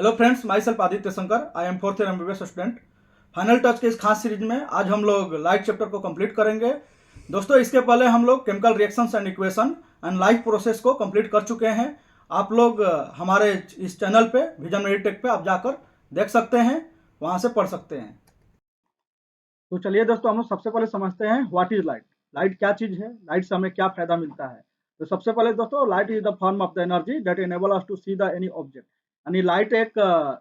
Hello friends, my self Aditya Shankar. I am fourth year MBBS student. Final touch के इस खास series में आज हम लोग लाइट चैप्टर को कंप्लीट करेंगे। दोस्तों, इसके पहले हम लोग chemical reactions and equation and life process को कंप्लीट कर चुके हैं। आप लोग हमारे इस चैनल पे विजन मेडिटेक पे आप जाकर देख सकते हैं, वहां से पढ़ सकते हैं। तो चलिए दोस्तों, हम लोग सबसे पहले समझते हैं व्हाट इज लाइट। लाइट क्या चीज है, लाइट से हमें क्या फायदा मिलता है। तो सबसे पहले दोस्तों, light is the form of the energy that enable us to see the any object. यानी लाइट एक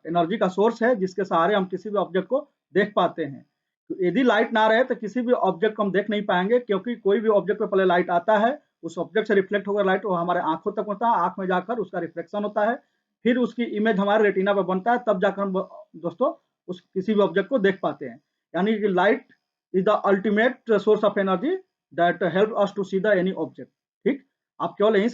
एनर्जी का सोर्स है जिसके सहारे हम किसी भी ऑब्जेक्ट को देख पाते हैं। तो यदि लाइट ना रहे तो किसी भी ऑब्जेक्ट को हम देख नहीं पाएंगे, क्योंकि कोई भी ऑब्जेक्ट पे पहले लाइट आता है, उस ऑब्जेक्ट से रिफ्लेक्ट होकर लाइट वो हमारे आंखों तक होता है, आंख में जाकर उसका रिफ्लेक्शन होता है, फिर उसकी इमेज हमारे रेटिना पर बनता है, तब जाकर हम दोस्तों उस किसी भी ऑब्जेक्ट को देख पाते हैं। यानी कि light is the ultimate source of energy that help us to see the any object. ठीक, आप केवल यही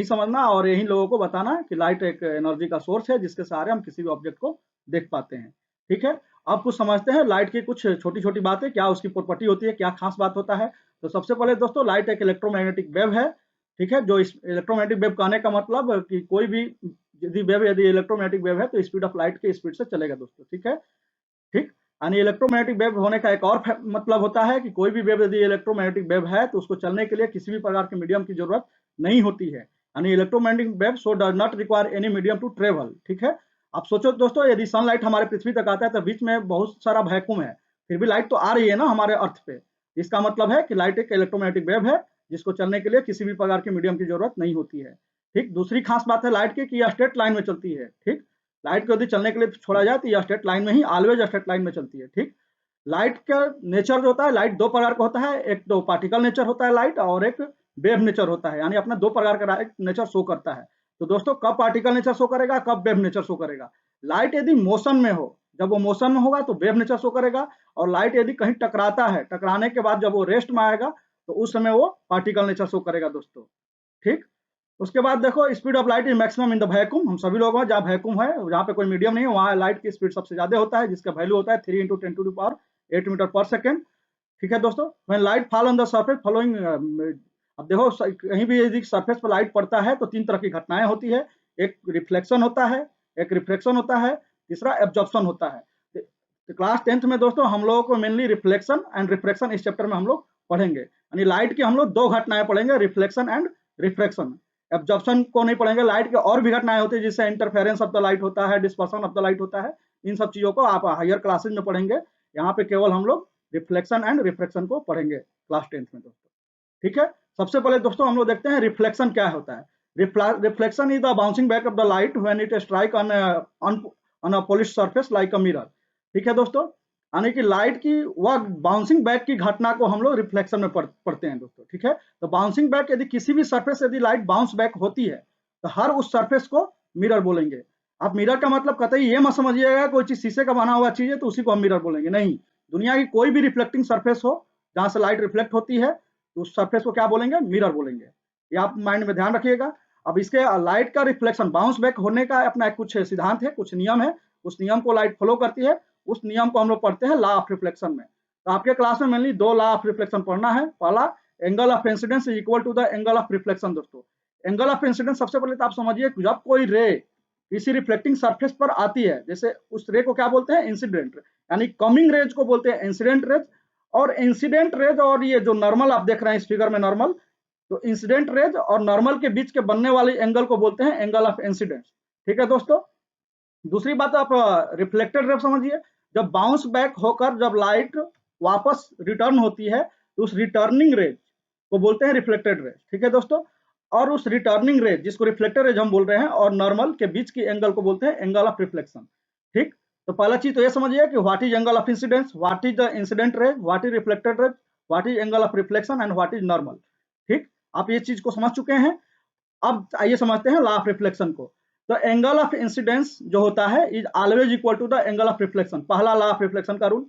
समझना और यही लोगों को बताना कि लाइट एक एनर्जी का सोर्स है जिसके सहारे हम किसी भी ऑब्जेक्ट को देख पाते हैं। ठीक है, अब कुछ समझते हैं लाइट की कुछ छोटी छोटी बातें, क्या उसकी प्रॉपर्टी होती है, क्या खास बात होता है। तो सबसे पहले दोस्तों, लाइट एक इलेक्ट्रोमैग्नेटिक वेव है। ठीक है, जो इस इलेक्ट्रोमैग्नेटिक वेव कहने का मतलब कि कोई भी यदि इलेक्ट्रोमैग्नेटिक वेव है तो स्पीड ऑफ लाइट के स्पीड से चलेगा दोस्तों। ठीक है, ठीक। यानी इलेक्ट्रोमैग्नेटिक वेव होने का एक और मतलब होता है कि कोई भी वेव यदि इलेक्ट्रोमैग्नेटिक वेव है तो उसको चलने के लिए किसी भी प्रकार के मीडियम की जरूरत नहीं होती है। यानी electromagnetic wave so does not require any medium to travel. ठीक है, आप सोचो दोस्तों, यदि सनलाइट हमारे पृथ्वी तक आता है तो बीच में बहुत सारा वैक्यूम है, फिर भी लाइट तो आ रही है ना हमारे अर्थ पे। इसका मतलब है कि लाइट एक इलेक्ट्रोमैग्नेटिक वेव है जिसको चलने के लिए किसी भी प्रकार के मीडियम की जरूरत नहीं होती है। ठीक, दूसरी खास बात है लाइट की कि यह स्ट्रेट लाइन में चलती है। ठीक, लाइट को यदि चलने के लिए छोड़ा जाए तो यह स्ट्रेट लाइन में ही, ऑलवेज स्ट्रेट लाइन में चलती है। ठीक, लाइट का नेचर जो होता है, लाइट दो प्रकार का होता है, एक तो पार्टिकल नेचर होता है लाइट, और एक वेव नेचर होता है। यानी अपना दो प्रकार का लाइट नेचर शो करता है। तो दोस्तों, कब पार्टिकल नेचर शो करेगा, कब वेव नेचर शो करेगा। लाइट यदि मोशन में हो, जब वो मोशन में होगा तो वेव नेचर शो करेगा, और लाइट यदि कहीं टकराता है, टकराने के बाद जब वो रेस्ट में आएगा तो उस समय वो पार्टिकल नेचर शो करेगा दोस्तों। ठीक, उसके बाद देखो, speed of light is maximum in the vacuum. हम सभी लोग हैं जहाँ वैक्यूम है, जहाँ पे कोई मीडियम नहीं है, वहाँ लाइट की स्पीड सबसे ज्यादा होता है, जिसका वैल्यू होता है 3 × 10⁸ मीटर पर सेकेंड। ठीक है दोस्तों, when light fall on the surface following, अब देखो कहीं भी यदि सरफेस पर लाइट पड़ता है तो तीन तरह की घटनाएं होती है। एक रिफ्लेक्शन होता है, एक रिफ्लेक्शन होता है, तीसरा एब्जॉर्प्शन होता है। तो क्लास 10th में दोस्तों हम लोगों को मेनली रिफ्लेक्शन एंड रिफ्रैक्शन इस चैप्टर में हम लोग पढ़ेंगे। यानी लाइट की हम लोग दो घटनाएं पढ़ेंगे, रिफ्लेक्शन एंड रिफ्रैक्शन। एब्जॉर्प्शन को नहीं पढ़ेंगे। लाइट के और भी घटनाएं होती है, जिससे इंटरफेरेंस ऑफ द लाइट होता है, डिस्पर्सन ऑफ द लाइट होता है। इन सब चीजों को आप हायर क्लासेज में पढ़ेंगे। यहाँ पे केवल हम लोग रिफ्लेक्शन एंड रिफ्रैक्शन को पढ़ेंगे क्लास 10th में दोस्तों। ठीक है, सबसे पहले दोस्तों हम लोग देखते हैं रिफ्लेक्शन क्या होता है। Reflection is the bouncing back of the light when it strike on a polished surface like a mirror. ठीक है दोस्तों, यानी कि लाइट की वह बाउंसिंग बैक की घटना को हम लोग रिफ्लेक्शन में पढ़ते हैं दोस्तों। ठीक है, तो बाउंसिंग बैक, यदि किसी भी सरफेस यदि लाइट बाउंस बैक होती है तो हर उस सरफेस को मिरर बोलेंगे। आप मिरर का मतलब कतई ये मत समझिएगा कोई चीज शीशे का बना हुआ चीज है तो उसी को हम मिरर बोलेंगे, नहीं। दुनिया की कोई भी रिफ्लेक्टिंग सरफेस हो जहां से लाइट रिफ्लेक्ट होती है तो उस सरफेस को क्या बोलेंगे, मिरर बोलेंगे। ये आप माइंड में ध्यान रखिएगा। अब इसके लाइट का रिफ्लेक्शन बाउंस बैक होने का अपना कुछ सिद्धांत है, कुछ नियम है। उस नियम को लाइट फॉलो करती है, उस नियम को हम लोग पढ़ते हैं लॉ ऑफ रिफ्लेक्शन में। तो आपके क्लास में मेनली दो लॉ ऑफ रिफ्लेक्शन पढ़ना है। पहला, angle of incidence is equal to the angle of reflection. दोस्तों, एंगल ऑफ इंसिडेंस सबसे पहले तो आप समझिए, जब कोई रे किसी रिफ्लेक्टिंग सरफेस पर आती है, जैसे उस रे को क्या बोलते हैं, इंसिडेंट। यानी कमिंग रेज को बोलते हैं इंसिडेंट रेज, और इंसिडेंट रेज और ये जो नॉर्मल आप देख रहे हैं इस फिगर में नॉर्मल, तो इंसिडेंट रेज और नॉर्मल के बीच के बनने वाले एंगल को बोलते हैं एंगल ऑफ इंसिडेंस। ठीक है दोस्तों, दूसरी बात आप रिफ्लेक्टेड रेव समझिए। जब बाउंस बैक होकर जब लाइट वापस रिटर्न होती है तो उस रिटर्निंग रेज को बोलते हैं रिफ्लेक्टेड रेज। ठीक है दोस्तों, और उस रिटर्निंग रेज जिसको रिफ्लेक्टेड रेज हम बोल रहे हैं और नॉर्मल के बीच की एंगल को बोलते हैं एंगल ऑफ रिफ्लेक्शन। ठीक, तो पहला चीज तो ये समझिए कि what is angle of incidence, what is the incident raise, what is reflected raise, what is angle of reflection and what is normal. ठीक, आप ये चीज को समझ चुके हैं। अब आइए समझते हैं लॉ ऑफ रिफ्लेक्शन को। तो एंगल ऑफ इंसिडेंस जो होता है is always equal to the angle of reflection, पहला लॉ ऑफ रिफ्लेक्शन का रूल।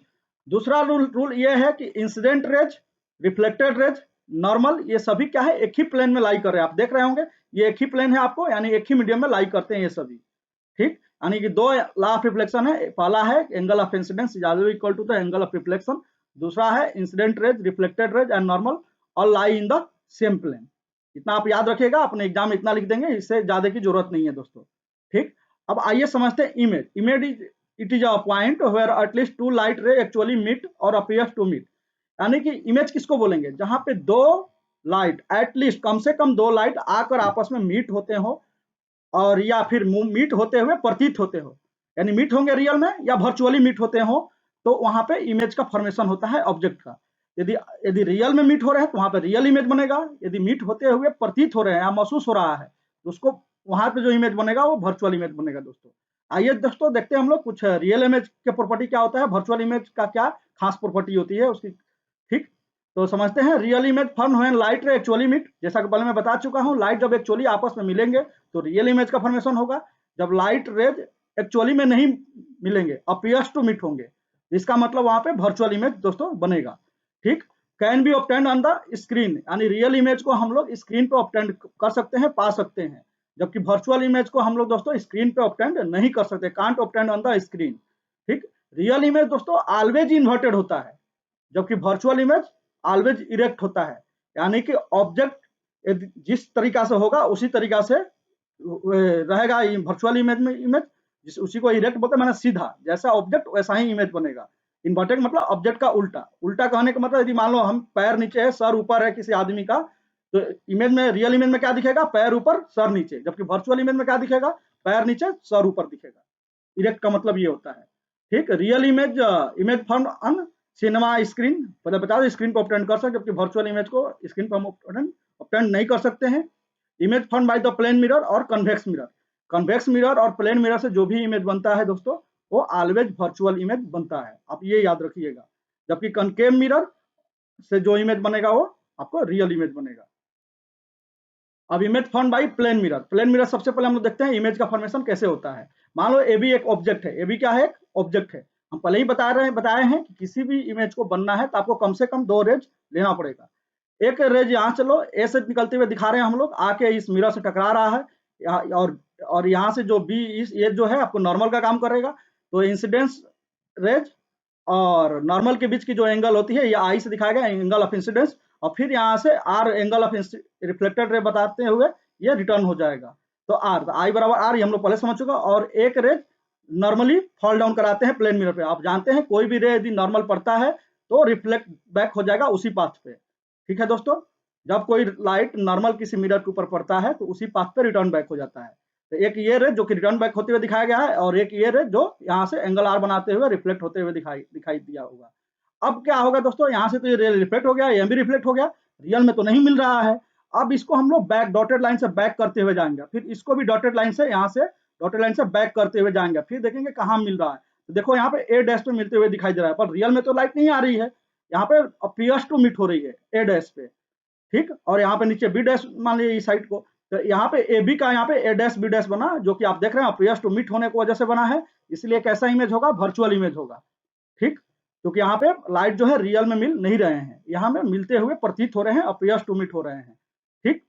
दूसरा रूल ये है कि incident rays, reflected rays, normal, ये सभी क्या है, एक ही प्लेन में लाई कर रहे हैं। आप देख रहे होंगे ये एक ही प्लेन है आपको, यानी एक ही मीडियम में लाई करते हैं ये सभी। ठीक, यानी कि दो लॉ ऑफ रिफ्लेक्शन है। पहला है angle of incidence is always equal to the angle of reflection. दूसरा है incident rays, reflected rays and normal all lie in the same plane. इतना आप याद रखिएगा, अपने एग्जाम में इतना लिख देंगे, इससे ज्यादा की जरूरत नहीं है दोस्तों। ठीक, अब आइए समझते हैं image. Image it is a point where at least two light ray actually meet और अपीयर्स टू मीट। यानी कि इमेज किसको बोलेंगे, जहां पे दो लाइट, एटलीस्ट कम से कम दो लाइट आकर आपस में मीट होते हो, और या फिर मीट होते हुए प्रतीत होते हो, यानी मीट होंगे रियल में या वर्चुअली मीट होते हो, तो वहां पे इमेज का फॉर्मेशन होता है ऑब्जेक्ट का। यदि यदि रियल में मीट हो रहे हैं तो वहां पे रियल इमेज बनेगा, यदि मीट होते हुए प्रतीत हो रहे हैं या महसूस हो रहा है तो उसको वहां पे जो इमेज बनेगा वो वर्चुअल इमेज बनेगा दोस्तों। आइए दोस्तों देखते हैं हम लोग कुछ रियल इमेज के प्रॉपर्टी क्या होता है, वर्चुअल इमेज का क्या खास प्रॉपर्टी होती है उसकी। ठीक, तो समझते हैं। Real image form when light ray actually meet, जैसा कि पहले मैं बता चुका हूं, लाइट जब एक्चुअली आपस में मिलेंगे तो रियल इमेज का फॉर्मेशन होगा। जब लाइट रेज एक्चुअली में नहीं मिलेंगे, अपीयर्स टू मीट होंगे, इसका मतलब वहां पे वर्चुअल इमेज दोस्तों बनेगा। ठीक, can be obtained on the screen, यानी रियल इमेज को हम लोग स्क्रीन पे ऑब्टेन्ड कर सकते हैं, पा सकते हैं, जबकि वर्चुअल इमेज को हम लोग दोस्तों स्क्रीन पे ऑब्टेन्ड नहीं कर सकते, can't obtained on the screen. ठीक, रियल इमेज दोस्तों ऑलवेज इन्वर्टेड होता है, जबकि वर्चुअल इमेज ऑलवेज इरेक्ट होता है। यानी कि ऑब्जेक्ट जिस तरीका से होगा उसी तरीका से रहेगा वर्चुअल इमेज में। इमेज उसी को इरेक्ट बोलते हैं, माने सीधा, जैसा ऑब्जेक्ट वैसा ही इमेज बनेगा। इन्वर्टेड मतलब ऑब्जेक्ट का उल्टा। उल्टा कहने का मतलब यदि मान लो हम पैर नीचे है सर ऊपर है किसी आदमी का, तो इमेज में, रियल इमेज में क्या दिखेगा, पैर ऊपर सर नीचे, जबकि वर्चुअल इमेज में क्या दिखेगा, पैर नीचे सर ऊपर दिखेगा। इरेक्ट का मतलब ये होता है। ठीक, real image image form on cinema screen, मतलब बता दो स्क्रीन पर ऑब्टेन कर सकते, जबकि वर्चुअल इमेज को स्क्रीन पर हम ऑब्टेन नहीं कर सकते हैं। Image form by the plane mirror और कन्वेक्स मिरर। कन्वेक्स मिरर और प्लेन मिरर से जो भी इमेज बनता है दोस्तों वो ऑलवेज वर्चुअल इमेज बनता है, आप ये याद रखिएगा। जबकि कनकेव मिरर से जो इमेज बनेगा वो आपको रियल इमेज बनेगा। अब image form by plane mirror. Plane mirror सबसे पहले हम लोग देखते हैं इमेज का फॉर्मेशन कैसे होता है। मान लो ए बी एक ऑब्जेक्ट है, ए बी क्या है, एक ऑब्जेक्ट है। हम पहले ही बताए हैं कि किसी भी इमेज को बनना है तो आपको कम से कम दो रेज लेना पड़ेगा। एक रेज यहाँ चलो ए से निकलते हुए दिखा रहे हैं हम लोग, आके इस मिरर से टकरा रहा है, और यहाँ से जो बी इस ये जो है आपको नॉर्मल का काम करेगा। तो इंसिडेंस रेज और नॉर्मल के बीच की जो एंगल होती है ये आई से दिखाया गया, एंगल ऑफ इंसिडेंस, और फिर यहाँ से R angle of reflected ray बताते हुए ये रिटर्न हो जाएगा। तो आर, आई बराबर आर, ये हम लोग पहले समझ चुका। और एक रे नॉर्मली फॉल डाउन कराते हैं प्लेन मिरर पे। आप जानते हैं कोई भी रे यदि नॉर्मल पड़ता है तो रिफ्लेक्ट बैक हो जाएगा उसी पाथ पे। ठीक है दोस्तों, जब कोई लाइट नॉर्मल किसी मिरर के ऊपर पड़ता है तो उसी पाथ पे रिटर्न बैक हो जाता है। तो एक ये रे जो कि रिटर्न बैक होते हुए दिखाया गया है, और एक ये रे जो यहाँ से एंगल आर बनाते हुए रिफ्लेक्ट होते हुए दिखाई दिया होगा। अब क्या होगा दोस्तों, यहाँ से तो ये रिफ्लेक्ट हो गया, ये भी रिफ्लेक्ट हो गया, रियल में तो नहीं मिल रहा है। अब इसको हम लोग बैक डॉटेड लाइन से बैक करते हुए जाएंगे, फिर इसको भी डॉटेड लाइन से यहाँ से डॉटेड लाइन से बैक करते हुए जाएंगे, फिर देखेंगे कहाँ मिल रहा है। तो देखो यहाँ पे ए डैश पे मिलते हुए दिखाई दे रहा है, पर रियल में तो लाइट नहीं आ रही है, यहाँ पे अपीयर्स टू मीट हो रही है ए डैश पे। ठीक, और यहाँ पे नीचे बी डैश मान लीजिए इस साइड को, तो यहाँ पे ए बी का यहाँ पे ए डैश बी डैश बना, जो कि आप देख रहे हैं अपीयर्स टू मीट होने की वजह से बना है, इसलिए कैसा इमेज होगा, वर्चुअल इमेज होगा। ठीक, क्योंकि यहाँ पे लाइट जो है रियल में मिल नहीं रहे हैं, यहाँ में मिलते हुए प्रतीत हो रहे हैं, अपीयर्स टू मीट हो रहे हैं। ठीक,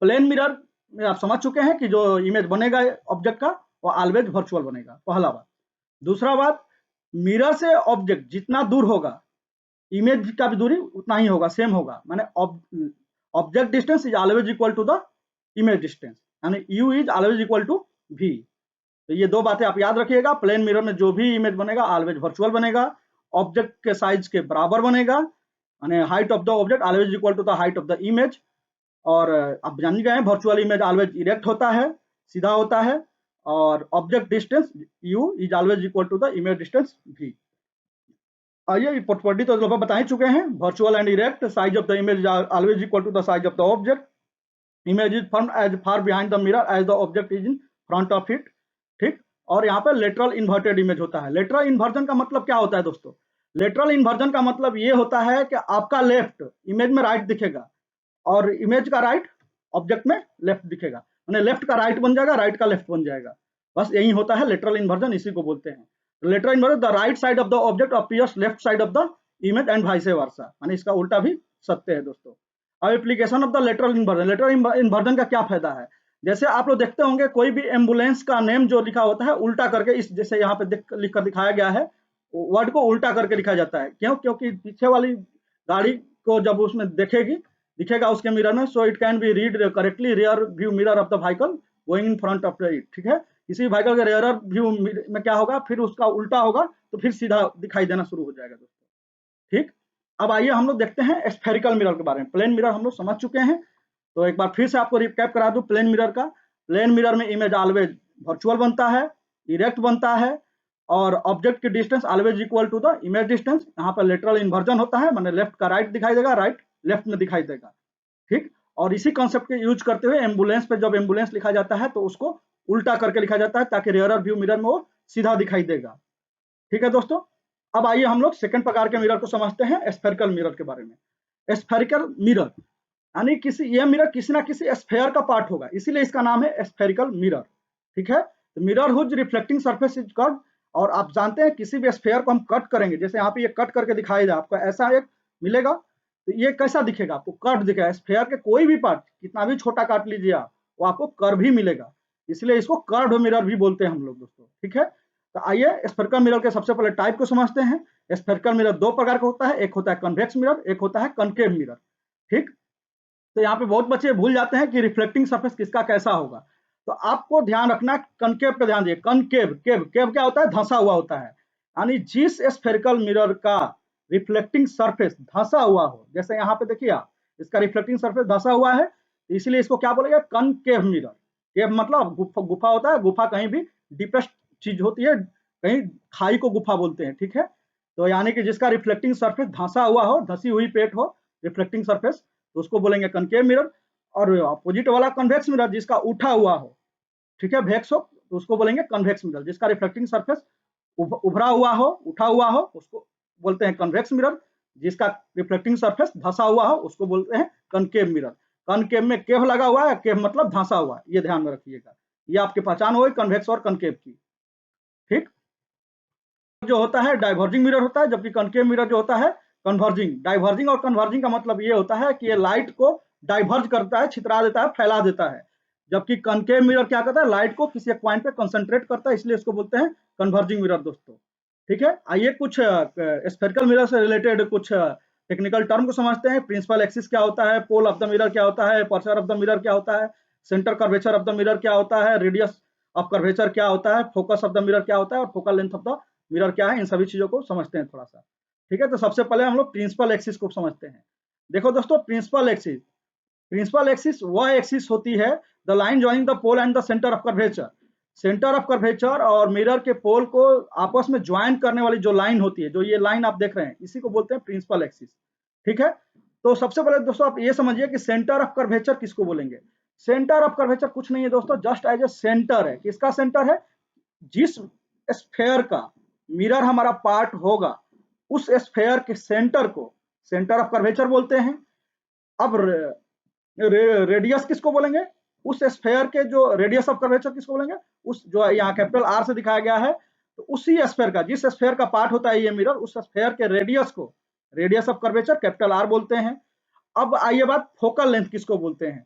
प्लेन मिरर में आप समझ चुके हैं कि जो इमेज बनेगा ऑब्जेक्ट का वो ऑलवेज वर्चुअल बनेगा, पहला बात। दूसरा बात, मिरर से ऑब्जेक्ट जितना दूर होगा इमेज का भी दूरी उतना ही होगा, सेम होगा, माने object distance is always equal to the image distance, यानी u is always equal to v. तो ये दो बातें आप याद रखिएगा। प्लेन मिरर में जो भी इमेज बनेगा ऑलवेज वर्चुअल बनेगा, ऑब्जेक्ट के साइज के बराबर बनेगा, यानी height of the object always equal to the height of the image. और आप जान गए हैं वर्चुअल इमेज ऑलवेज इरेक्ट होता है, सीधा होता है, और object distance u is always equal to the image distance v. आइए प्रॉपर्टी तो लगभग बता ही चुके हैं, virtual and erect, size of the image always equal to the size of the object, image is formed as far behind the mirror as the object is in front of it. ठीक, और यहाँ पे lateral inverted image होता है। Lateral inversion का मतलब क्या होता है दोस्तों, लेटरल इन्वर्जन का मतलब ये होता है कि आपका लेफ्ट इमेज में राइट दिखेगा और इमेज का राइट ऑब्जेक्ट में लेफ्ट दिखेगा, यानी लेफ्ट का राइट बन जाएगा, राइट का लेफ्ट बन जाएगा, बस यही होता है लेटरल इन्वर्जन, इसी को बोलते हैं lateral inversion. The right side of the object appears left side of the image and vice versa, यानी इसका उल्टा भी सत्य है दोस्तों। अब application of the lateral inversion. Lateral inversion का क्या फायदा है, जैसे आप लोग देखते होंगे कोई भी एम्बुलेंस का नेम जो लिखा होता है उल्टा करके, इस जैसे यहाँ पे लिख कर दिखाया गया है, वर्ड को उल्टा करके लिखा जाता है, क्यों, क्योंकि पीछे वाली गाड़ी को जब उसमें दिखेगा उसके मिरर में, so it can be read correctly rear view mirror of the vehicle going in front of it. ठीक है, किसी भी व्हीकल के रेयर व्यू में क्या होगा, फिर उसका उल्टा होगा तो फिर सीधा दिखाई देना शुरू हो जाएगा दोस्तों। ठीक, अब आइए हम लोग देखते हैं स्फेरिकल मिरर के बारे में। प्लेन मिरर हम लोग समझ चुके हैं, तो एक बार फिर से आपको रिकैप करा दूं प्लेन मिरर का। प्लेन मिरर में इमेज ऑलवेज वर्चुअल बनता है, इरेक्ट बनता है, और ऑब्जेक्ट की distance always equal to the image distance. यहाँ पर लेटरल इन्वर्जन होता है, माने लेफ्ट का राइट दिखाई देगा, राइट लेफ्ट में दिखाई देगा। ठीक, और इसी कॉन्सेप्ट के यूज करते हुए एम्बुलेंस पे जब एम्बुलेंस लिखा जाता है तो उसको उल्टा करके लिखा जाता है ताकि रेयर व्यू मिरर में वो सीधा दिखाई देगा। ठीक है दोस्तों, अब आइए हम लोग सेकंड प्रकार के मिरर को समझते हैं, स्फेरिकल मिरर के बारे में। स्फेरिकल मिरर यानी ये मिरर किसी ना किसी स्फेयर का पार्ट होगा, इसीलिए इसका नाम है स्फेरिकल मिरर। ठीक है, तो mirror whose reflecting surface is curve, और आप जानते हैं किसी भी स्फेयर को हम कट करेंगे, जैसे यहाँ पे ये कट करके दिखाएगा आपको, ऐसा एक मिलेगा, तो ये कैसा दिखेगा, आपको कर्व दिखेगा। स्फेयर के कोई भी पार्ट कितना भी छोटा काट लीजिए आप, वो आपको कर्व ही मिलेगा, इसलिए इसको कर्व मिरर भी बोलते हैं हम लोग दोस्तों। ठीक है, तो आइए स्फेरिकल मिरर के सबसे पहले टाइप को समझते हैं। स्फेरिकल मिरर दो प्रकार का होता है, एक होता है कन्वेक्स मिरर, एक होता है कनकेव मिरर। ठीक, तो यहाँ पे बहुत बच्चे भूल जाते हैं कि रिफ्लेक्टिंग सरफेस किसका कैसा होगा, तो आपको ध्यान रखना कनकेव पे ध्यान दिए। कनकेव केव केव क्या होता है, धंसा हुआ होता है, यानी जिस स्फेरिकल मिरर का रिफ्लेक्टिंग सरफेस धंसा हुआ हो, जैसे यहाँ पे देखिए आप, इसका रिफ्लेक्टिंग सरफेस धंसा हुआ है, इसलिए इसको क्या बोलेंगे, कनकेव मिरर। केव मतलब गुफा होता है, गुफा कहीं भी डीपेस्ट चीज होती है, कहीं खाई को गुफा बोलते हैं। ठीक है, तो यानी कि जिसका रिफ्लेक्टिंग सरफेस धंसा हुआ हो, धंसी हुई प्लेट हो रिफ्लेक्टिंग सरफेस, तो उसको बोलेंगे कनकेव मिरर। और अपोजिट वाला कन्वेक्स मिरर जिसका उठा हुआ हो, ठीक है, वेक्स हो, तो उसको बोलेंगे कन्वेक्स मिरर। जिसका रिफ्लेक्टिंग सरफेस उभरा हुआ हो, उठा हुआ हो, उसको बोलते हैं कन्वेक्स मिरर। जिसका रिफ्लेक्टिंग सरफेस धंसा हुआ हो उसको बोलते हैं कनकेव मिरर। कनकेव में केव लगा हुआ है, केव मतलब धंसा हुआ है, ये ध्यान में रखिएगा, ये आपकी पहचान होगी कन्वेक्स और कनकेव की। ठीक, जो होता है डाइवर्जिंग मिरर होता है, जबकि कनकेव मिरर जो होता है कन्वर्जिंग। डाइवर्जिंग और कन्वर्जिंग का मतलब ये होता है कि ये लाइट को डाइवर्ज करता है, छितरा देता है, फैला देता है, जबकि कनकेव मिरर क्या करता है, लाइट को किसी एक पॉइंट पे कंसंट्रेट करता है, इसलिए इसको बोलते हैं कन्वर्जिंग मिरर दोस्तों। ठीक है, आइए कुछ स्फेरिकल मिरर से रिलेटेड कुछ टेक्निकल टर्म को समझते हैं। प्रिंसिपल एक्सिस क्या होता है, पोल ऑफ द मिरर क्या होता है, एपर्चर ऑफ द मिरर क्या होता है, centre curvature of the mirror क्या होता है, रेडियस ऑफ कर्वेचर क्या होता है, फोकस ऑफ द मिरर क्या होता है, और focal length of the mirror क्या है, इन सभी चीजों को समझते हैं थोड़ा सा। ठीक है, तो सबसे पहले हम लोग प्रिंसिपल एक्सिस को समझते हैं। देखो दोस्तों, प्रिंसिपल एक्सिस वह एक्सिस होती है, the line joining the pole and the centre of curvature. Centre of curvature और मिरर के पोल को आपस में ज्वाइन करने वाली जो लाइन होती है, जो ये लाइन आप देख रहे हैं, इसी को बोलते हैं प्रिंसिपल एक्सिस। ठीक है, तो सबसे पहले दोस्तों आप ये समझिए कि सेंटर ऑफ कर्वेचर किसको बोलेंगे। सेंटर ऑफ कर्वेचर कुछ नहीं है दोस्तों, जस्ट एज ए सेंटर है। किसका सेंटर है, जिस स्फेयर का मिरर हमारा पार्ट होगा, उस स्फेयर के सेंटर को सेंटर ऑफ कर्वेचर बोलते हैं। अब रेडियस किसको बोलेंगे, उस स्फेयर के जो रेडियस ऑफ कर्वेचर किसको बोलेंगे, उस जो यहाँ कैपिटल आर से दिखाया गया है, तो उसी स्फेयर का, जिस स्फेयर का पार्ट होता है ये मिरर, उस स्फेयर के रेडियस को radius of curvature capital R बोलते हैं। अब आइए बात फोकल लेंथ किसको बोलते हैं।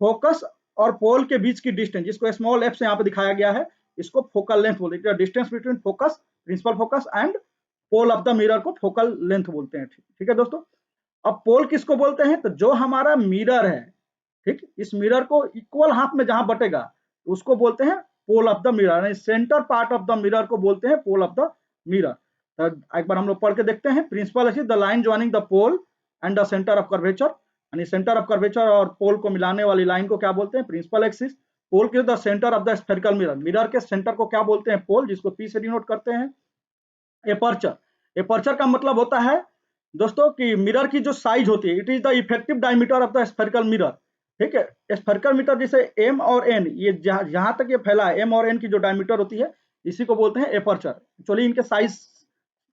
फोकस और पोल के बीच की डिस्टेंस, जिसको स्मॉल एफ से यहाँ पे दिखाया गया है, इसको फोकल लेंथ बोलते हैं। Distance between focus, principal focus and pole of the mirror को फोकल लेंथ बोलते हैं। ठीक है दोस्तों, अब पोल किसको बोलते हैं, तो जो हमारा मिरर है, ठीक, इस मिरर को इक्वल हाफ में जहां बटेगा उसको बोलते हैं pole of the mirror, centre part of the mirror को बोलते हैं पोल ऑफ द मिरर। तो एक बार हम लोग पढ़ के देखते हैं। Principal axis the line joining the pole and the centre of curvature, यानी सेंटर ऑफ कर्वेचर और पोल को मिलाने वाली लाइन को क्या बोलते हैं, प्रिंसिपल एक्सिस। पोल के the centre of the spherical mirror, mirror के सेंटर को क्या बोलते हैं, पोल, जिसको पी से डिनोट करते हैं। एपर्चर, एपर्चर का मतलब होता है दोस्तों कि मिरर की जो साइज होती है, it is the effective diameter of the spherical mirror. ठीक है, स्फेरिकल मिरर जैसे एम और एन, ये जहां तक ये फैला है, एम और एन की जो डायमीटर होती है, इसी को बोलते हैं एपर्चर। एक्चुअली इनके साइज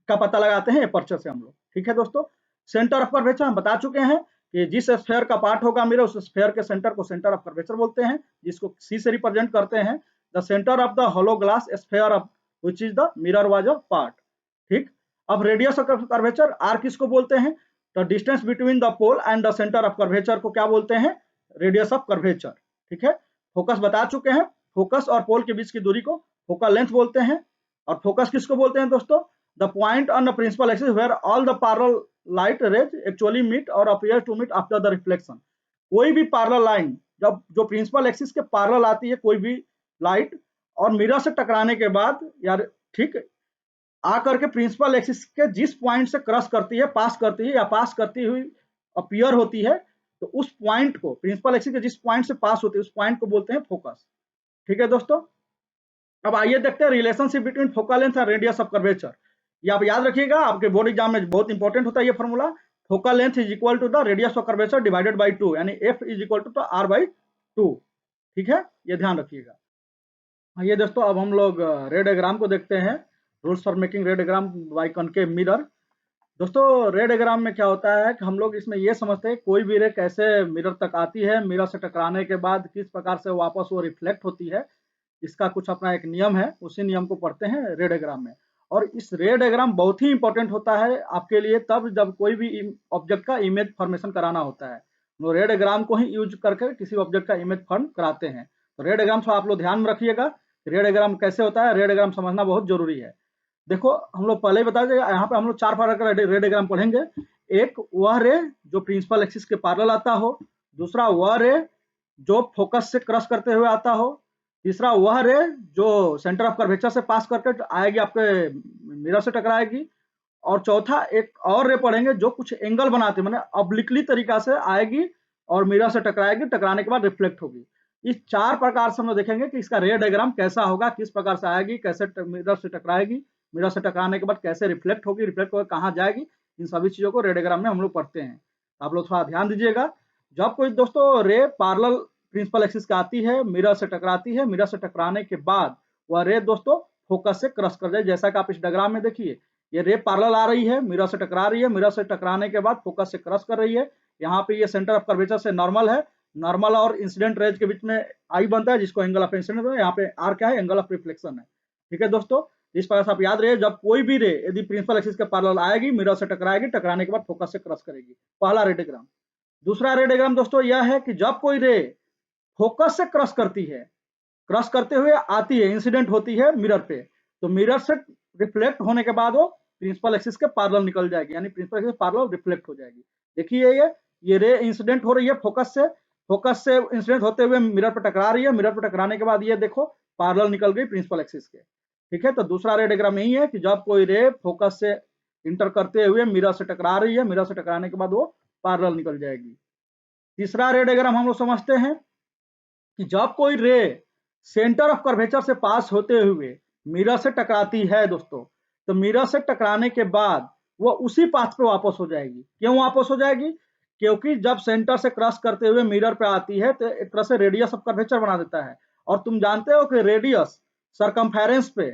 का पता लगाते हैं एपर्चर से हम लोग। ठीक है दोस्तों, सेंटर ऑफ कर्वेचर हम बता चुके हैं कि जिस स्फेयर का पार्ट होगा मिरर, उस स्फेयर के सेंटर को सेंटर ऑफ कर्वेचर बोलते हैं, जिसको सी से रिप्रेजेंट करते हैं। The centre of the hollow glass sphere of which is the mirror was a part. ठीक, अब रेडियस ऑफ कर्वेचर आर किसको बोलते हैं, तो distance between the pole and the centre of curvature को क्या बोलते हैं, रेडियस ऑफ कर्वेचर। ठीक है, फोकस बता चुके हैं, फोकस और पोल के बीच की दूरी को फोकल लेंथ बोलते हैं। और फोकस किसको बोलते हैं दोस्तों, the point on the principal axis where all the parallel light rays actually meet or appear to meet after the reflection. कोई भी पैरेलल लाइन जब जो प्रिंसिपल एक्सिस के पैरेलल आती है, कोई भी लाइट, और मिरर से टकराने के बाद यार ठीक आकर के प्रिंसिपल एक्सिस के जिस पॉइंट से क्रॉस करती है, पास करती है या पास करती हुई अपीयर होती है, तो उस पॉइंट को प्रिंसिपल एक्सिस के जिस पॉइंट से पास होती है उस पॉइंट को बोलते हैं फोकस। ठीक है दोस्तों, अब आइए देखते हैं रिलेशनशिप बिटवीन फोकल लेंथ और रेडियस ऑफ कर्वेचर। ये आप याद रखिएगा, आपके बोर्ड एग्जाम में बहुत इंपॉर्टेंट होता है ये formula. Focal length is equal to the radius of curvature divided by 2, यानी F is equal to R by 2। ठीक है, ये ध्यान रखिएगा। आइए दोस्तों, अब हम लोग रे डायग्राम को देखते हैं। Rules for making ray diagram by concave mirror. दोस्तों रे डायग्राम में क्या होता है कि हम लोग इसमें ये समझते हैं कोई भी रे कैसे मिरर तक आती है, मिरर से टकराने के बाद किस प्रकार से वापस वो रिफ्लेक्ट होती है, इसका कुछ अपना एक नियम है, उसी नियम को पढ़ते हैं रे डायग्राम में। और इस रे डायग्राम बहुत ही इंपॉर्टेंट होता है आपके लिए तब जब कोई भी ऑब्जेक्ट का इमेज फॉर्मेशन कराना होता है, वो रे डायग्राम को ही यूज करके किसी ऑब्जेक्ट का इमेज फॉर्म कराते हैं। तो रे डायग्राम से आप लोग ध्यान में रखिएगा, रे डायग्राम कैसे होता है, रे डायग्राम समझना बहुत जरूरी है। देखो हम लोग पहले ही बता दें, यहाँ पे हम लोग 4 प्रकार का रे डायग्राम पढ़ेंगे। एक वह रे जो प्रिंसिपल एक्सिस के पैरेलल आता हो, दूसरा वह रे जो फोकस से क्रॉस करते हुए आता हो, तीसरा वह रे जो सेंटर ऑफ कर्वेचर से पास करके आएगी आपके मिरर से टकराएगी, और चौथा एक और रे पढ़ेंगे जो कुछ एंगल बनाते हैं, माने ऑब्लिकली तरीका से आएगी और मिरर से टकराएगी, टकराने के बाद रिफ्लेक्ट होगी। इस 4 प्रकार से हम लोग देखेंगे कि इसका रे डायग्राम कैसा होगा, किस प्रकार से आएगी, कैसे मिरर से टकराएगी, मिरर से टकराने के बाद कैसे रिफ्लेक्ट होगी, रिफ्लेक्ट होकर कहाँ जाएगी, इन सभी चीजों को रे डायग्राम में हम लोग पढ़ते हैं। आप लोग थोड़ा ध्यान दीजिएगा। जब कोई दोस्तों रे पैरेलल प्रिंसिपल एक्सिस का आती है, मिरर से टकराती है, मिरर से टकराने के बाद वह रे दोस्तों फोकस से क्रॉस कर जाए, जैसा कि आप इस डायग्राम में देखिए ये रे पैरेलल आ रही है, मिरर से टकरा रही है, मिरर से टकराने के बाद फोकस से क्रॉस कर रही है। यहाँ पे ये सेंटर ऑफ कर्वेचर से नॉर्मल है, नॉर्मल और इंसिडेंट रेज के बीच में आई बनता है जिसको एंगल ऑफ इंसिडेंट है, यहाँ पे आर क्या है, एंगल ऑफ रिफ्लेक्शन है। ठीक है दोस्तों, इस प्रकार से आप याद रहे, जब कोई भी रे यदि प्रिंसिपल एक्सिस के पैरेलल आएगी, मिरर से टकराएगी, टकराने के बाद फोकस से क्रॉस करेगी, पहला रे डायग्राम। दूसरा रे डायग्राम दोस्तों यह है कि जब कोई रे फोकस से क्रॉस करती है, क्रॉस करते हुए आती है, इंसिडेंट होती है मिरर पे, तो मिरर से रिफ्लेक्ट होने के बाद वो प्रिंसिपल एक्सिस के पैरेलल निकल जाएगी, यानी प्रिंसिपल एक्सिस पैरेलल रिफ्लेक्ट हो जाएगी। देखिए ये रे इंसिडेंट हो रही है फोकस से इंसिडेंट होते हुए मिरर पर टकरा रही है, मिरर पर टकराने के बाद ये देखो पैरेलल निकल गई प्रिंसिपल एक्सिस के। ठीक है, तो दूसरा रे डायग्राम यही है कि जब कोई रे फोकस से इंटर करते हुए मिरर से टकरा रही है, मिरर से टकराने के बाद वो पैरेलल निकल जाएगी। तीसरा रे डायग्राम हम लोग समझते हैं कि जब कोई रे सेंटर ऑफ कर्वेचर से पास होते हुए मिरर से टकराती है दोस्तों, तो मिरर से टकराने के बाद वो उसी पाथ पे वापस हो जाएगी। क्यों वापस हो जाएगी? क्योंकि जब सेंटर से क्रॉस करते हुए मिरर पे आती है तो एक तरह से रेडियस ऑफ कर्वेचर बना देता है, और तुम जानते हो कि रेडियस सरकमफेरेंस पे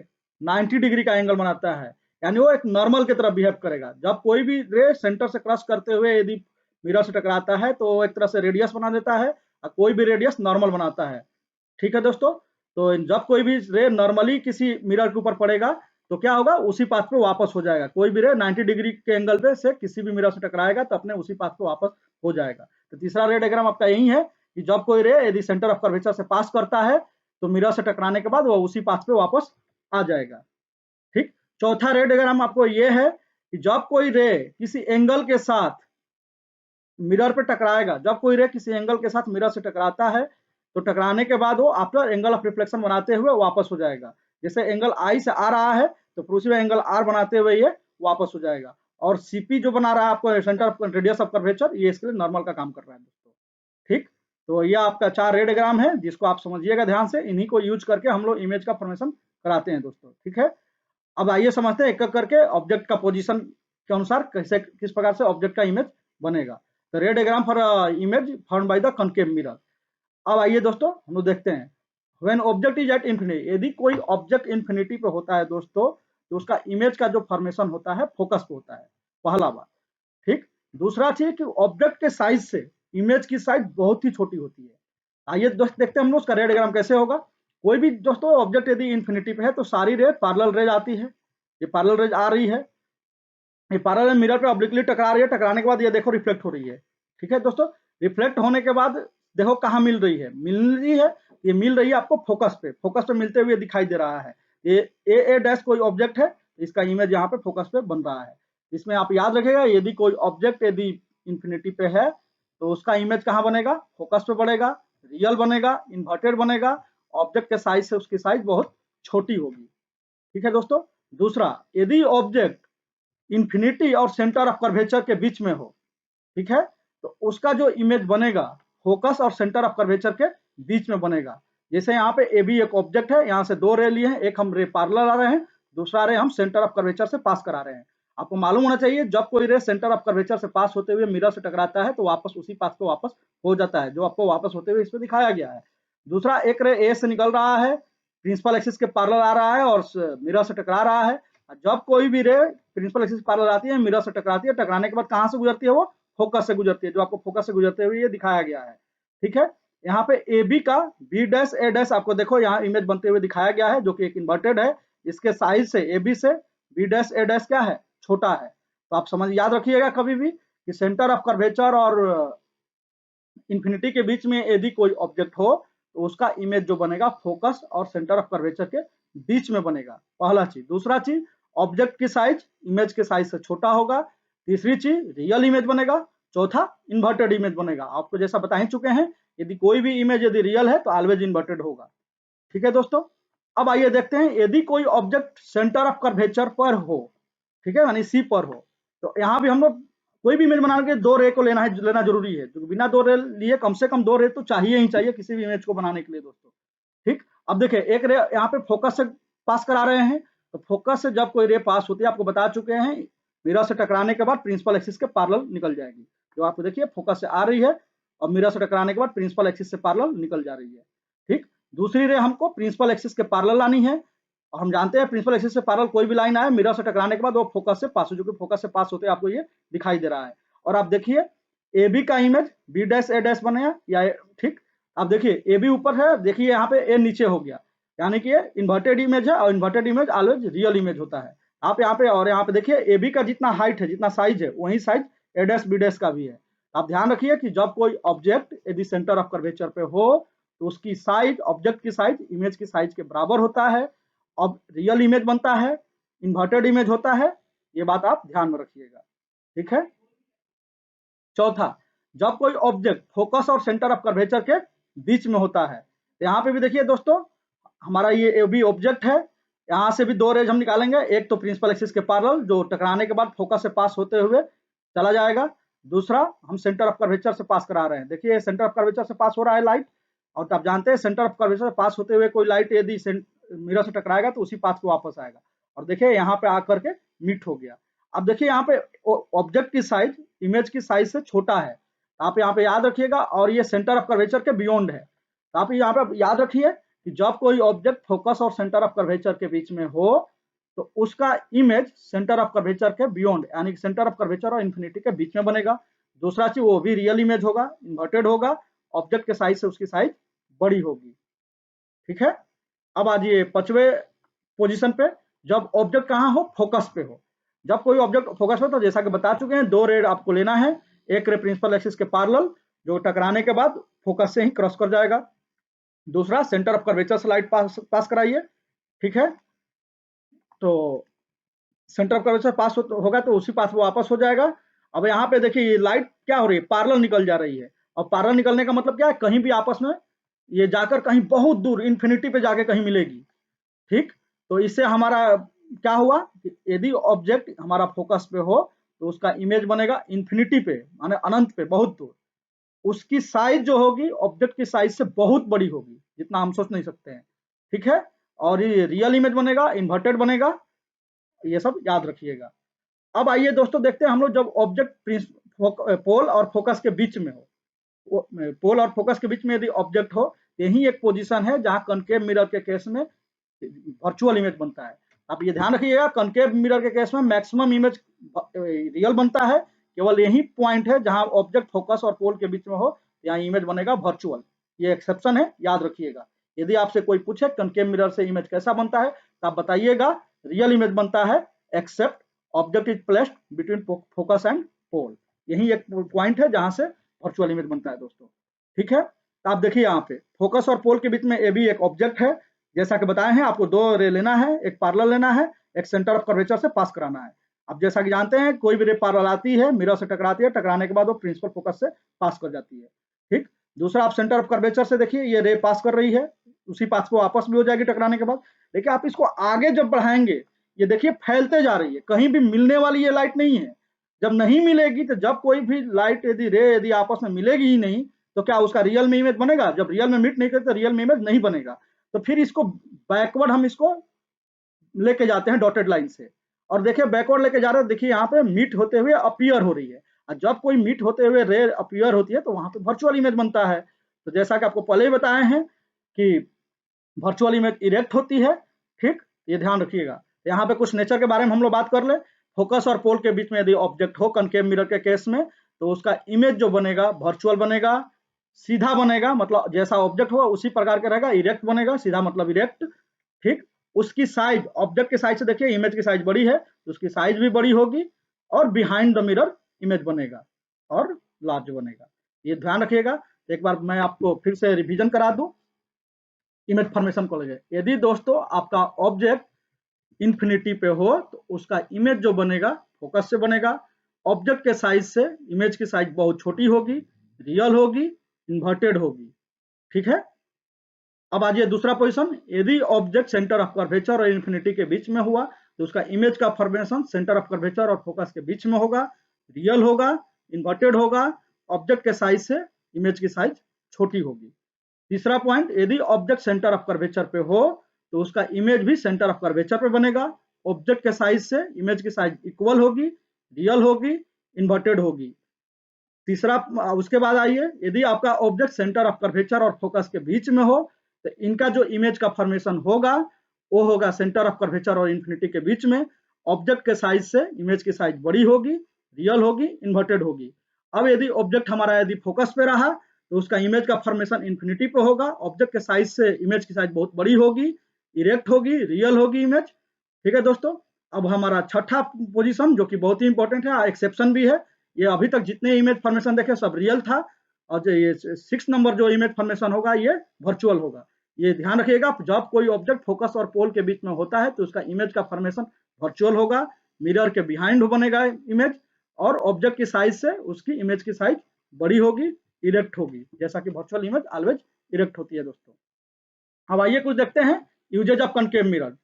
90 डिग्री का एंगल बनाता है, यानी वो एक नॉर्मल की तरह बिहेव करेगा। जब कोई भी रे सेंटर से क्रॉस करते हुए यदि मिरर से टकराता है तो वो एक तरह से रेडियस बना देता है, और कोई भी रेडियस नॉर्मल बनाता है। ठीक है दोस्तों, तो जब कोई भी रे नॉर्मली किसी मिरर के ऊपर पड़ेगा तो क्या होगा, उसी पाथ पे वापस हो जाएगा। कोई भी रे 90 डिग्री के एंगल पे से किसी भी मिरर से टकराएगा तो अपने उसी पाथ पे वापस हो जाएगा। तो तीसरा रे डायग्राम आपका यही है कि जब कोई रे यदि सेंटर ऑफ कर्वेचर से पास करता है तो मिरर से टकराने के बाद वो उसी पाथ पे वापस आ जाएगा। ठीक, चौथा रे डायग्राम आपको ये है कि जब कोई रे किसी एंगल के साथ मिरर पे टकराएगा, जब कोई रे किसी एंगल के साथ मिरर से टकराता है तो टकराने के बाद वो आफ्टर एंगल ऑफ रिफ्लेक्शन बनाते हुए वापस हो जाएगा। जैसे एंगल आई से आ रहा है तो उसी में एंगल आर बनाते हुए ये वापस हो जाएगा। और सीपी जो बना रहा है आपको centre of radius of curvature, ये इसके लिए नॉर्मल का काम कर रहा है दोस्तों। ठीक, तो ये आपका 4 रे डायग्राम है जिसको आप समझिएगा ध्यान से, इन्हीं को यूज करके हम लोग इमेज का फॉर्मेशन कराते हैं दोस्तों। ठीक है, अब आइए समझते हैं एक एक करके ऑब्जेक्ट का पोजीशन के अनुसार कैसे किस प्रकार से ऑब्जेक्ट का इमेज बनेगा। तो रे diagram for image form by the concave mirror. अब आइए दोस्तों हम लोग देखते हैं when object is at infinity, यदि कोई ऑब्जेक्ट इंफिनिटी पे होता है दोस्तों तो उसका इमेज का जो फॉर्मेशन होता है फोकस पे होता है, पहला बात। ठीक, दूसरा चीज कि ऑब्जेक्ट के साइज से इमेज की साइज बहुत ही छोटी होती है। आइए दोस्त देखते हैं हम लोग उसका रे डायग्राम कैसे होगा। कोई भी दोस्तों ऑब्जेक्ट यदि इंफिनिटी पे है तो सारी रे पैरेलल रेज आती है, ये पैरेलल रेज आ रही है, ये पैरेलल मिरर पे ऑब्लिकली टकरा रही है, टकराने के बाद ये देखो रिफ्लेक्ट हो रही है। ठीक है दोस्तों, रिफ्लेक्ट होने के बाद देखो कहाँ मिल रही है, ये मिल रही है आपको फोकस पे मिलते हुए दिखाई दे रहा है। ये ए डैश कोई ऑब्जेक्ट है, इसका इमेज यहाँ पे फोकस पे बन रहा है। इसमें आप याद रखेगा यदि कोई ऑब्जेक्ट यदि इंफिनिटी पे है तो उसका इमेज कहाँ बनेगा, फोकस पे बनेगा, रियल बनेगा, इन्वर्टेड बनेगा, ऑब्जेक्ट के साइज से उसकी साइज बहुत छोटी होगी। ठीक है दोस्तों। दूसरा, यदि ऑब्जेक्ट इंफिनिटी और सेंटर ऑफ कर्वेचर के बीच में हो, ठीक है, तो उसका जो इमेज बनेगा फोकस और सेंटर ऑफ कर्वेचर के बीच में बनेगा। जैसे यहाँ पे ए बी एक ऑब्जेक्ट है, यहाँ से दो रे लिए हैं, एक हम रे पैरेलल आ रहे हैं, दूसरा रे हम सेंटर ऑफ कर्वेचर से पास करा रहे हैं। आपको मालूम होना चाहिए जब कोई रे सेंटर ऑफ कर्वेचर से पास होते हुए मिरर से टकराता है तो वापस उसी पाथ पे वापस हो जाता है, जो आपको वापस होते हुए इस पे दिखाया गया है। दूसरा, एक रे ए से निकल रहा है, प्रिंसिपल एक्सिस के पैरेलल आ रहा है और मिरर से टकरा रहा है। जब कोई भी रे प्रिंसिपल एक्सिस पैरेलल आती है, मिरर से टकराती है, टकराने के बाद कहाँ से गुजरती है? वो फोकस से गुजरती है, जो आपको फोकस से गुजरते हुए ये दिखाया गया है। ठीक है। यहाँ पे ए बी का बी डैश ए डैश आपको देखो यहाँ इमेज बनते हुए दिखाया गया है, जो कि एक इन्वर्टेड है। इसके साइज से ए बी से बी डैश ए डैश क्या है? छोटा है। तो आप समझ याद रखिएगा कभी भी कि सेंटर ऑफ कर्वेचर और इंफिनिटी के बीच में यदि कोई ऑब्जेक्ट हो तो उसका इमेज जो बनेगा फोकस और सेंटर ऑफ कर्वेचर के बीच में बनेगा, पहला चीज। दूसरा चीज, ऑब्जेक्ट की साइज इमेज के साइज से छोटा होगा। तीसरी चीज, रियल इमेज बनेगा। चौथा, इन्वर्टेड इमेज बनेगा। आपको जैसा बता ही चुके हैं, यदि कोई भी इमेज यदि रियल है तो ऑलवेज इन्वर्टेड होगा। ठीक है दोस्तों। अब आइए देखते हैं, यदि कोई ऑब्जेक्ट सेंटर ऑफ कर्वेचर पर हो, ठीक है, यानी सी पर हो, तो यहाँ भी हम लोग कोई भी इमेज बनाने के दो रे को लेना जरूरी है। तो बिना दो रे लिए कम से कम दो रे तो चाहिए ही चाहिए किसी भी इमेज को बनाने के लिए दोस्तों। ठीक। अब देखिए, एक रे यहाँ पे फोकस से पास करा रहे हैं, तो फोकस से जब कोई रे पास होती है, आपको बता चुके हैं, मिरर से टकराने के बाद प्रिंसिपल एक्सिस के पैरेलल निकल जाएगी। जो आपको देखिए फोकस से आ रही है और मिरर से टकराने के बाद प्रिंसिपल एक्सिस से पैरेलल निकल जा रही है। ठीक। दूसरी रे हमको प्रिंसिपल एक्सिस के पैरेलल लानी है, और हम जानते हैं प्रिंसिपल एक्सिस से पैरेलल कोई भी लाइन आए मिरर से टकराने के बाद वो फोकस से पास हो, जो कि फोकस से पास होते आपको ये दिखाई दे रहा है। और आप देखिए ए बी का इमेज बी डैश ए डैश बनेगा या ठीक। आप देखिए ए बी ऊपर है, देखिए यहाँ पे ए नीचे हो गया, यानी कि ये इन्वर्टेड इमेज है, और inverted image always real image होता है। आप यहाँ पे और यहाँ पे देखिए ए बी का जितना हाइट है, जितना साइज है, वही साइज ए डैश बी डैश का भी है। आप ध्यान रखिए कि जब कोई ऑब्जेक्ट यदि सेंटर ऑफ कर्वेचर पे हो तो उसकी साइज, ऑब्जेक्ट की साइज इमेज की साइज के बराबर होता है। अब रियल इमेज बनता है, इन्वर्टेड इमेज होता है, ये बात आप ध्यान में रखिएगा। ठीक है। चौथा, जब कोई ऑब्जेक्ट फोकस और सेंटर ऑफ कर्वेचर के बीच में होता है, यहाँ पे भी देखिए दोस्तों, हमारा ये भी ऑब्जेक्ट है, यहाँ से भी दो रेज हम निकालेंगे। एक तो प्रिंसिपल एक्सिस के पैरेलल जो टकराने के बाद फोकस से पास होते हुए चला जाएगा। दूसरा, हम सेंटर ऑफ कर्वेचर से पास करा रहे हैं। देखिए सेंटर ऑफ कर्वेचर से पास हो रहा है लाइट, और आप जानते हैं सेंटर ऑफ कर्वेचर से पास होते हुए कोई लाइट यदि मिरर से टकराएगा तो उसी पाथ पे वापस आएगा। और देखिए यहाँ पे आकर के मीट हो गया। अब देखिए यहाँ पे ऑब्जेक्ट की साइज इमेज की साइज से छोटा है, आप यहाँ पे याद रखिएगा, और ये सेंटर ऑफ कर्वेचर के बियॉन्ड है। तो आप यहाँ पे याद रखिए कि जब कोई ऑब्जेक्ट फोकस और सेंटर ऑफ कर्वेचर के बीच में हो तो उसका इमेज सेंटर ऑफ कर्वेचर के बियॉन्ड, यानी कि सेंटर ऑफ कर्वेचर और इन्फिनिटी के बीच में बनेगा। दूसरा चीज, वो भी रियल इमेज होगा, इन्वर्टेड होगा, ऑब्जेक्ट के साइज से उसकी साइज बड़ी होगी। ठीक है। अब आज ये पांचवे पोजीशन पे, जब ऑब्जेक्ट कहाँ हो? फोकस पे हो। जब कोई ऑब्जेक्ट फोकस पे, तो जैसा कि बता चुके हैं, दो रे आपको लेना है। एक रे प्रिंसिपल एक्सिस के पैरेलल जो टकराने के बाद फोकस से ही क्रॉस कर जाएगा। दूसरा, सेंटर ऑफ कर्वेचर से लाइट पास कराइए। ठीक है। तो सेंटर ऑफ कर्वेचर पास होगा तो उसी पास वो वापस हो जाएगा। अब यहाँ पे देखिए लाइट क्या हो रही है? पैरेलल निकल जा रही है। और पैरेलल निकलने का मतलब क्या है? कहीं भी आपस में ये जाकर कहीं बहुत दूर इन्फिनिटी पे जाके कहीं मिलेगी। ठीक। तो इससे हमारा क्या हुआ? यदि ऑब्जेक्ट हमारा फोकस पे हो तो उसका इमेज बनेगा इन्फिनिटी पे, माने अनंत पे, बहुत दूर। उसकी साइज जो होगी ऑब्जेक्ट की साइज से बहुत बड़ी होगी, जितना हम सोच नहीं सकते हैं। ठीक है। और ये रियल इमेज बनेगा, इन्वर्टेड बनेगा, ये सब याद रखिएगा। अब आइए दोस्तों देखते हैं हम लोग, जब ऑब्जेक्ट पोल और फोकस के बीच में हो, पोल और फोकस के बीच में यदि ऑब्जेक्ट हो, यही एक पोजीशन है जहां कनकेव मिरर के केस में वर्चुअल इमेज बनता है। आप ये ध्यान रखिएगा, कनकेव मिरर के केस में मैक्सिमम इमेज रियल बनता है। केवल यही पॉइंट है जहां ऑब्जेक्ट फोकस और पोल के बीच में हो, यहाँ इमेज बनेगा वर्चुअल। ये एक्सेप्शन है, याद रखिएगा। यदि आपसे कोई पूछे कनकेव मिरर से इमेज कैसा बनता है, तो आप बताइएगा रियल इमेज बनता है except object is placed between focus and pole. यही एक पॉइंट है जहां से वर्चुअल इमेज बनता है दोस्तों। ठीक है। तो आप देखिए यहाँ पे फोकस और पोल के बीच में ए भी एक ऑब्जेक्ट है, जैसा कि बताए हैं। आपको दो रे लेना है, एक पैरेलल लेना है, एक सेंटर ऑफ कर्वेचर से पास कराना है। अब जैसा कि जानते हैं, कोई भी रे पैरेलल आती है, मिरर से टकराती है, टकराने के बाद वो प्रिंसिपल फोकस से पास कर जाती है। ठीक। दूसरा, आप सेंटर ऑफ कर्वेचर से देखिए, ये रे पास कर रही है, उसी पाथ पे वापस भी हो जाएगी टकराने के बाद। देखिए आप इसको आगे जब बढ़ाएंगे, ये देखिए फैलते जा रही है, कहीं भी मिलने वाली ये लाइट नहीं है। जब नहीं मिलेगी तो जब कोई भी लाइट यदि आपस में मिलेगी ही नहीं तो क्या उसका रियल में इमेज बनेगा? जब रियल में मीट नहीं करते तो रियल में इमेज नहीं बनेगा। तो फिर इसको बैकवर्ड हम इसको लेके जाते हैं डॉटेड लाइन से, और देखिए बैकवर्ड लेके जा रहे हैं, देखिए यहाँ पे मीट होते हुए अपीयर हो रही है, और जब कोई मीट होते हुए रे अपीयर होती है तो वहां पे वर्चुअल इमेज बनता है। तो जैसा कि आपको पहले ही बताए हैं कि वर्चुअल इमेज इरेक्ट होती है, ठीक, ये ध्यान रखिएगा। यहाँ पे कुछ नेचर के बारे में हम लोग बात कर ले। फोकस और पोल के बीच में यदि ऑब्जेक्ट हो कनकेव मिरर के केस में, तो उसका इमेज जो बनेगा वर्चुअल बनेगा, सीधा बनेगा, मतलब जैसा ऑब्जेक्ट होगा उसी प्रकार का रहेगा। इरेक्ट बनेगा, सीधा मतलब इरेक्ट, ठीक। उसकी साइज, ऑब्जेक्ट के साइज से देखिए इमेज की साइज बड़ी है तो उसकी साइज भी बड़ी होगी, और बिहाइंड द मिरर इमेज बनेगा और लार्ज बनेगा, ये ध्यान रखिएगा। एक बार मैं आपको फिर से रिवीजन करा दूं इमेज फॉर्मेशन को लेके। यदि दोस्तों आपका ऑब्जेक्ट इन्फिनिटी पे हो तो उसका इमेज जो बनेगा फोकस से बनेगा। ऑब्जेक्ट के साइज से इमेज की साइज बहुत छोटी होगी, रियल होगी, इन्वर्टेड होगी, ठीक है। अब आ जाइए दूसरा पोजीशन, यदि ऑब्जेक्ट सेंटर ऑफ कर्वेचर और इन्फिनिटी के बीच में हुआ तो उसका इमेज का फॉर्मेशन सेंटर ऑफ कर्वेचर और फोकस के बीच में होगा, रियल होगा, इन्वर्टेड होगा, ऑब्जेक्ट के साइज से इमेज की साइज छोटी होगी। तीसरा पॉइंट, यदि ऑब्जेक्ट सेंटर ऑफ कर्वेचर पे हो तो उसका इमेज भी सेंटर ऑफ कर्वेचर पे बनेगा, ऑब्जेक्ट के साइज से इमेज की साइज इक्वल होगी, रियल होगी, इन्वर्टेड होगी। तीसरा, उसके बाद आइए, यदि आपका ऑब्जेक्ट सेंटर ऑफ कर्वेचर और फोकस के बीच में हो तो इनका जो इमेज का फॉर्मेशन होगा वो होगा सेंटर ऑफ कर्वेचर और इन्फिनिटी के बीच में, ऑब्जेक्ट के साइज से इमेज की साइज बड़ी होगी, रियल होगी, इन्वर्टेड होगी। अब यदि ऑब्जेक्ट हमारा यदि फोकस पे रहा तो उसका इमेज का फॉर्मेशन इन्फिनिटी पे होगा, ऑब्जेक्ट के साइज से इमेज की साइज बहुत बड़ी होगी, इरेक्ट होगी, रियल होगी इमेज, ठीक है दोस्तों। अब हमारा छठा पोजीशन जो कि बहुत ही इंपॉर्टेंट है, एक्सेप्शन भी है, ये अभी तक जितने इमेज फॉर्मेशन देखे सब रियल था, और जो ये 6 नंबर जो इमेज फॉर्मेशन होगा ये वर्चुअल होगा। ये ध्यान रखिएगा, जब कोई ऑब्जेक्ट फोकस और पोल के बीच में होता है तो उसका इमेज का फॉर्मेशन वर्चुअल होगा, मिरर के बिहाइंड बनेगा इमेज, और ऑब्जेक्ट की साइज से उसकी इमेज की साइज बड़ी होगी, इरेक्ट होगी, जैसा कि वर्चुअल इमेज ऑलवेज इरेक्ट होती है दोस्तों। अब आइए कुछ देखते हैं uses of concave mirror.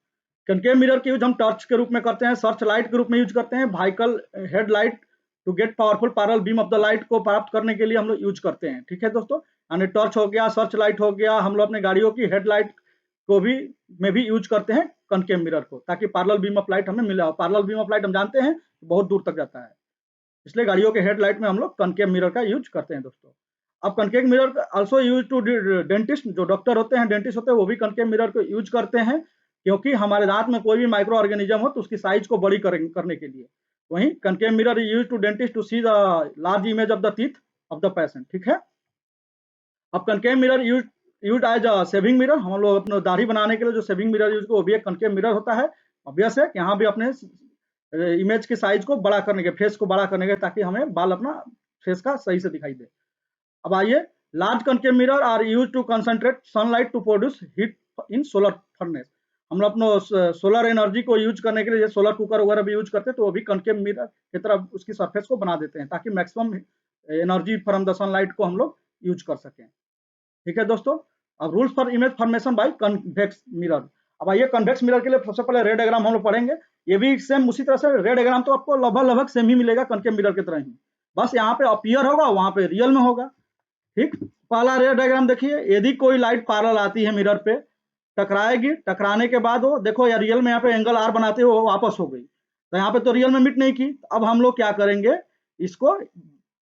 Concave mirror की यूज हम टॉर्च के रूप में करते हैं, सर्च लाइट के रूप में यूज करते हैं, vehicle headlight to get powerful parallel beam of the light को प्राप्त करने के लिए हम लोग यूज करते हैं, ठीक है दोस्तों। यानी टॉर्च हो गया, सर्च लाइट हो गया, हम लोग अपने गाड़ियों की हेडलाइट को भी में भी यूज करते हैं कनकेव मिरर को, ताकि पैरेलल बीम ऑफ लाइट हमें मिला। पैरेलल बीम ऑफ लाइट हम जानते हैं बहुत दूर तक जाता है, इसलिए गाड़ियों के हेडलाइट में हम लोग कनकेव मिरर का यूज करते हैं दोस्तों। अब concave mirror also use to dentist, जो डॉक्टर होते हैं, डेंटिस्ट होते हैं, वो भी कनकेव मिरर को यूज करते हैं, क्योंकि हमारे दांत में कोई भी माइक्रो ऑर्गेनिज्म हो तो उसकी साइज को बड़ी करने के लिए। वहीं concave mirror use to dentist to see the large image of the teeth of the patient, ठीक है। अब concave mirror use as a shaving mirror, हम लोग अपने दाढ़ी बनाने के लिए जो सेविंग मिरर यूज वो भी एक कनकेव मिरर होता है। ऑब्वियस है कि यहाँ भी अपने इमेज की साइज को बड़ा करने के, फेस को बड़ा करने के, ताकि हमें बाल अपना फेस का सही से दिखाई दे। अब आइए, large concave mirror are use to concentrate sunlight to produce heat in solar furnace. हम लोग अपना सोलर एनर्जी को यूज करने के लिए सोलर कुकर वगैरह भी यूज करते हैं, तो वो भी कनकेव मिरर की तरह उसकी सरफेस को बना देते हैं, ताकि maximum energy from the sunlight को हम लोग यूज कर सकें, ठीक है दोस्तों। अब rules for image formation by convex mirror. अब आइए कन्वेक्स मिरर के लिए सबसे पहले रे डायग्राम हम लोग पढ़ेंगे। ये भी सेम उसी तरह से रे डायग्राम तो आपको लगभग सेम ही मिलेगा कनकेव मिरर की तरह ही, बस यहाँ पे अपीयर होगा, वहां पे रियल में होगा, ठीक। पहला रे डायग्राम देखिए, यदि कोई लाइट पैरेलल आती है मिरर पे, टकराएगी, टकराने के बाद वो देखो यार रियल में यहाँ पे एंगल आर बनाते हुए वापस हो गई, तो यहाँ पे तो रियल में मिट नहीं की। अब हम लोग क्या करेंगे, इसको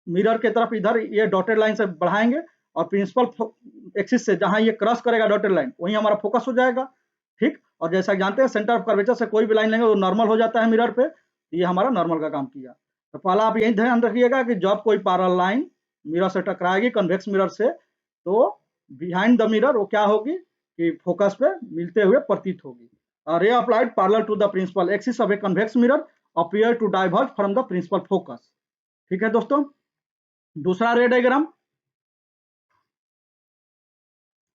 मिरर के तरफ इधर ये डॉटेड लाइन से बढ़ाएंगे, और प्रिंसिपल एक्सिस से जहां ये क्रॉस करेगा डॉटेड लाइन वहीं हमारा फोकस हो जाएगा, ठीक। और जैसा जानते हैं सेंटर ऑफ कर्वेचर से कोई भी लाइन लेंगे वो नॉर्मल हो जाता है मिरर पे, ये हमारा नॉर्मल का काम किया। तो पहला आप यही ध्यान रखिएगा कि जब कोई पैरेलल लाइन मिरर से टकराएगी कन्वेक्स मिरर से, तो बिहाइंड द मिरर वो क्या होगी कि फोकस पे मिलते हुए प्रतीत होगी। Ray of light parallel to the principal axis of a convex mirror appear to diverge from the principal focus, ठीक है दोस्तों। दूसरा ray diagram,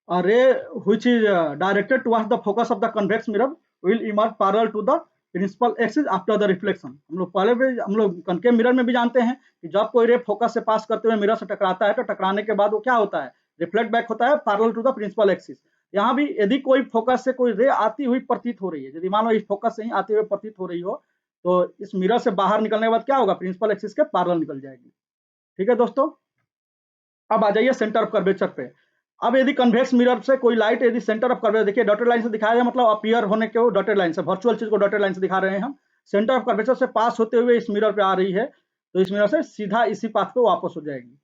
a ray which is directed towards the focus of the convex mirror will emerge parallel to the principal axis after the reflection। हम लोग पहले भी हम लोग कनकेव मिरर में भी जानते हैं कि जब कोई रे फोकस से पास करते हुए मिरर से टकराता है तो टकराने के बाद वो क्या होता है, रिफ्लेक्ट बैक होता है parallel to the principal axis. यहाँ भी यदि कोई फोकस से कोई रे आती हुई प्रतीत हो रही है, यदि मान लो इस फोकस से ही आते हुए प्रतीत हो रही हो, तो इस मिरर से बाहर निकलने के बाद क्या होगा, प्रिंसिपल एक्सिस के पैरेलल निकल जाएगी। ठीक है दोस्तों, अब आ जाइए सेंटर ऑफ कर्वेचर पे। अब यदि कन्वेक्स मिरर से कोई लाइट यदि सेंटर ऑफ कर्वेचर, देखिए डॉटेड लाइन से दिखाया जाए, मतलब अपीयर होने के डॉटेड लाइन से, वर्चुअल चीज को डॉटेड लाइन से दिखा रहे हैं हम। सेंटर ऑफ कर्वेचर से पास होते हुए इस मिरर पे आ रही है, तो इस मिरर से सीधा इसी पाथ पे वापस हो जाएगी।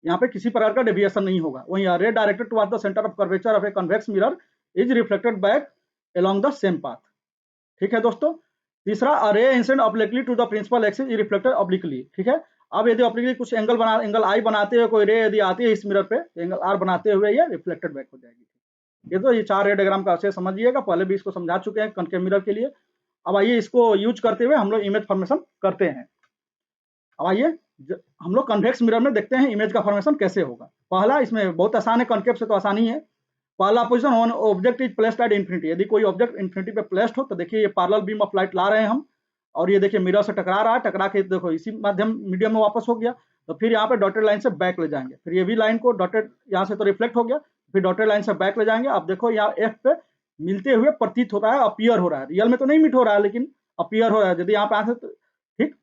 यहाँ पे किसी प्रकार का डेविएशन नहीं होगा। वहीं ray directed towards the centre of curvature of a convex mirror is reflected back along the same path. ठीक है दोस्तों। तीसरा, a ray incident obliquely to the principal axis is reflected obliquely. ठीक है, अब यदि ऑब्लिकली कुछ एंगल आई बनाते हुए कोई रे यदि आती है इस मिरर पे, एंगल आर बनाते हुए ये रिफ्लेक्टेड बैक हो जाएगी। ये तो ये 4 रे डायग्राम का अच्छे समझिएगा, पहले भी इसको समझा चुके हैं कनकेव मिरर के लिए। अब आइए इसको यूज करते हुए हम लोग इमेज फॉर्मेशन करते हैं। अब आइए हम लोग कन्वेक्स मिरर में देखते हैं इमेज का फॉर्मेशन कैसे होगा। पहला, इसमें बहुत आसान है, कॉन्केव से तो आसानी है। पहला position, one object is placed at infinity. यदि कोई ऑब्जेक्ट इन्फिनिटी पे प्लेस्ड हो तो देखिए ये पैरेलल बीम ऑफ लाइट ला रहे हैं हम, और ये देखिए मिरर से टकरा रहा है, टकरा के देखो इसी माध्यम मीडियम में वापस हो गया। तो फिर यहाँ पे डॉटेड लाइन से बैक ले जाएंगे, फिर ये भी लाइन को डॉटेड, यहाँ से तो रिफ्लेक्ट हो गया, फिर डॉटेड लाइन से बैक ले जाएंगे। अब देखो यहाँ एफ पे मिलते हुए प्रतीत होता है, अपीयर हो रहा है, रियल में तो नहीं मीट हो रहा है लेकिन अपीयर हो रहा है। यदि यहाँ पे आते तो ठीक,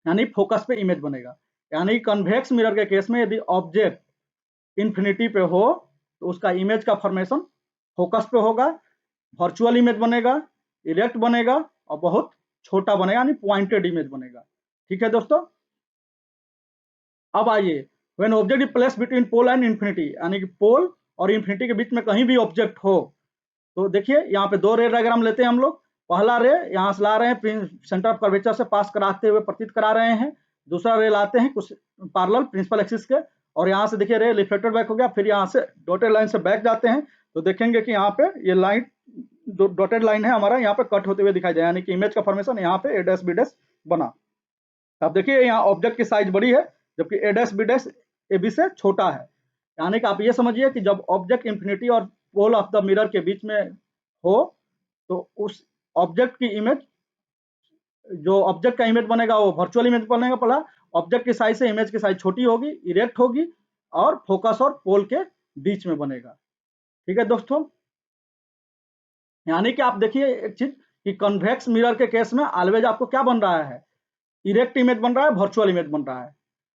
यानी फोकस पे इमेज बनेगा। यानी कन्वेक्स मिरर के केस में यदि ऑब्जेक्ट इन्फिनिटी पे हो तो उसका इमेज का फॉर्मेशन फोकस पे होगा, वर्चुअल इमेज बनेगा, इरेक्ट बनेगा और बहुत छोटा बनेगा, यानी पॉइंटेड इमेज बनेगा। ठीक है दोस्तों। अब आइए, when object is placed between pole and infinity, यानी कि पोल और इन्फिनिटी के बीच में कहीं भी ऑब्जेक्ट हो, तो देखिए यहाँ पे 2 रे डायग्राम लेते हैं हम लोग। पहला रे यहाँ से ला रहे हैं, सेंटर ऑफ कर्वेचर से पास कराते हुए प्रतीत करा रहे हैं। दूसरा रे लाते हैं कुछ पैरेलल प्रिंसिपल एक्सिस के, और यहाँ से देखिए रे रिफ्लेक्टेड बैक हो गया, फिर यहाँ से डॉटेड लाइन से बैक जाते हैं, तो देखेंगे कि यहाँ पे ये लाइन डॉटेड लाइन है हमारा, यहाँ पे कट होते हुए दिखाई दे, यानी कि इमेज का फॉर्मेशन यहाँ पे ए डैश बी डैश बना। अब देखिए यहाँ ऑब्जेक्ट की साइज बड़ी है, जबकि A dash B dash A B से छोटा है। यानी कि आप ये समझिए कि जब ऑब्जेक्ट इन्फिनिटी और पोल ऑफ द मिरर के बीच में हो, तो उस ऑब्जेक्ट की इमेज, जो ऑब्जेक्ट का इमेज बनेगा वो वर्चुअल इमेज बनेगा। पहला, ऑब्जेक्ट की साइज से इमेज की साइज छोटी होगी, इरेक्ट होगी और फोकस और पोल के बीच में बनेगा। ठीक है दोस्तों। यानी कि आप देखिए एक चीज कि कन्वेक्स मिरर के केस में ऑलवेज आपको क्या बन रहा है, इरेक्ट इमेज बन रहा है, वर्चुअल इमेज बन रहा है।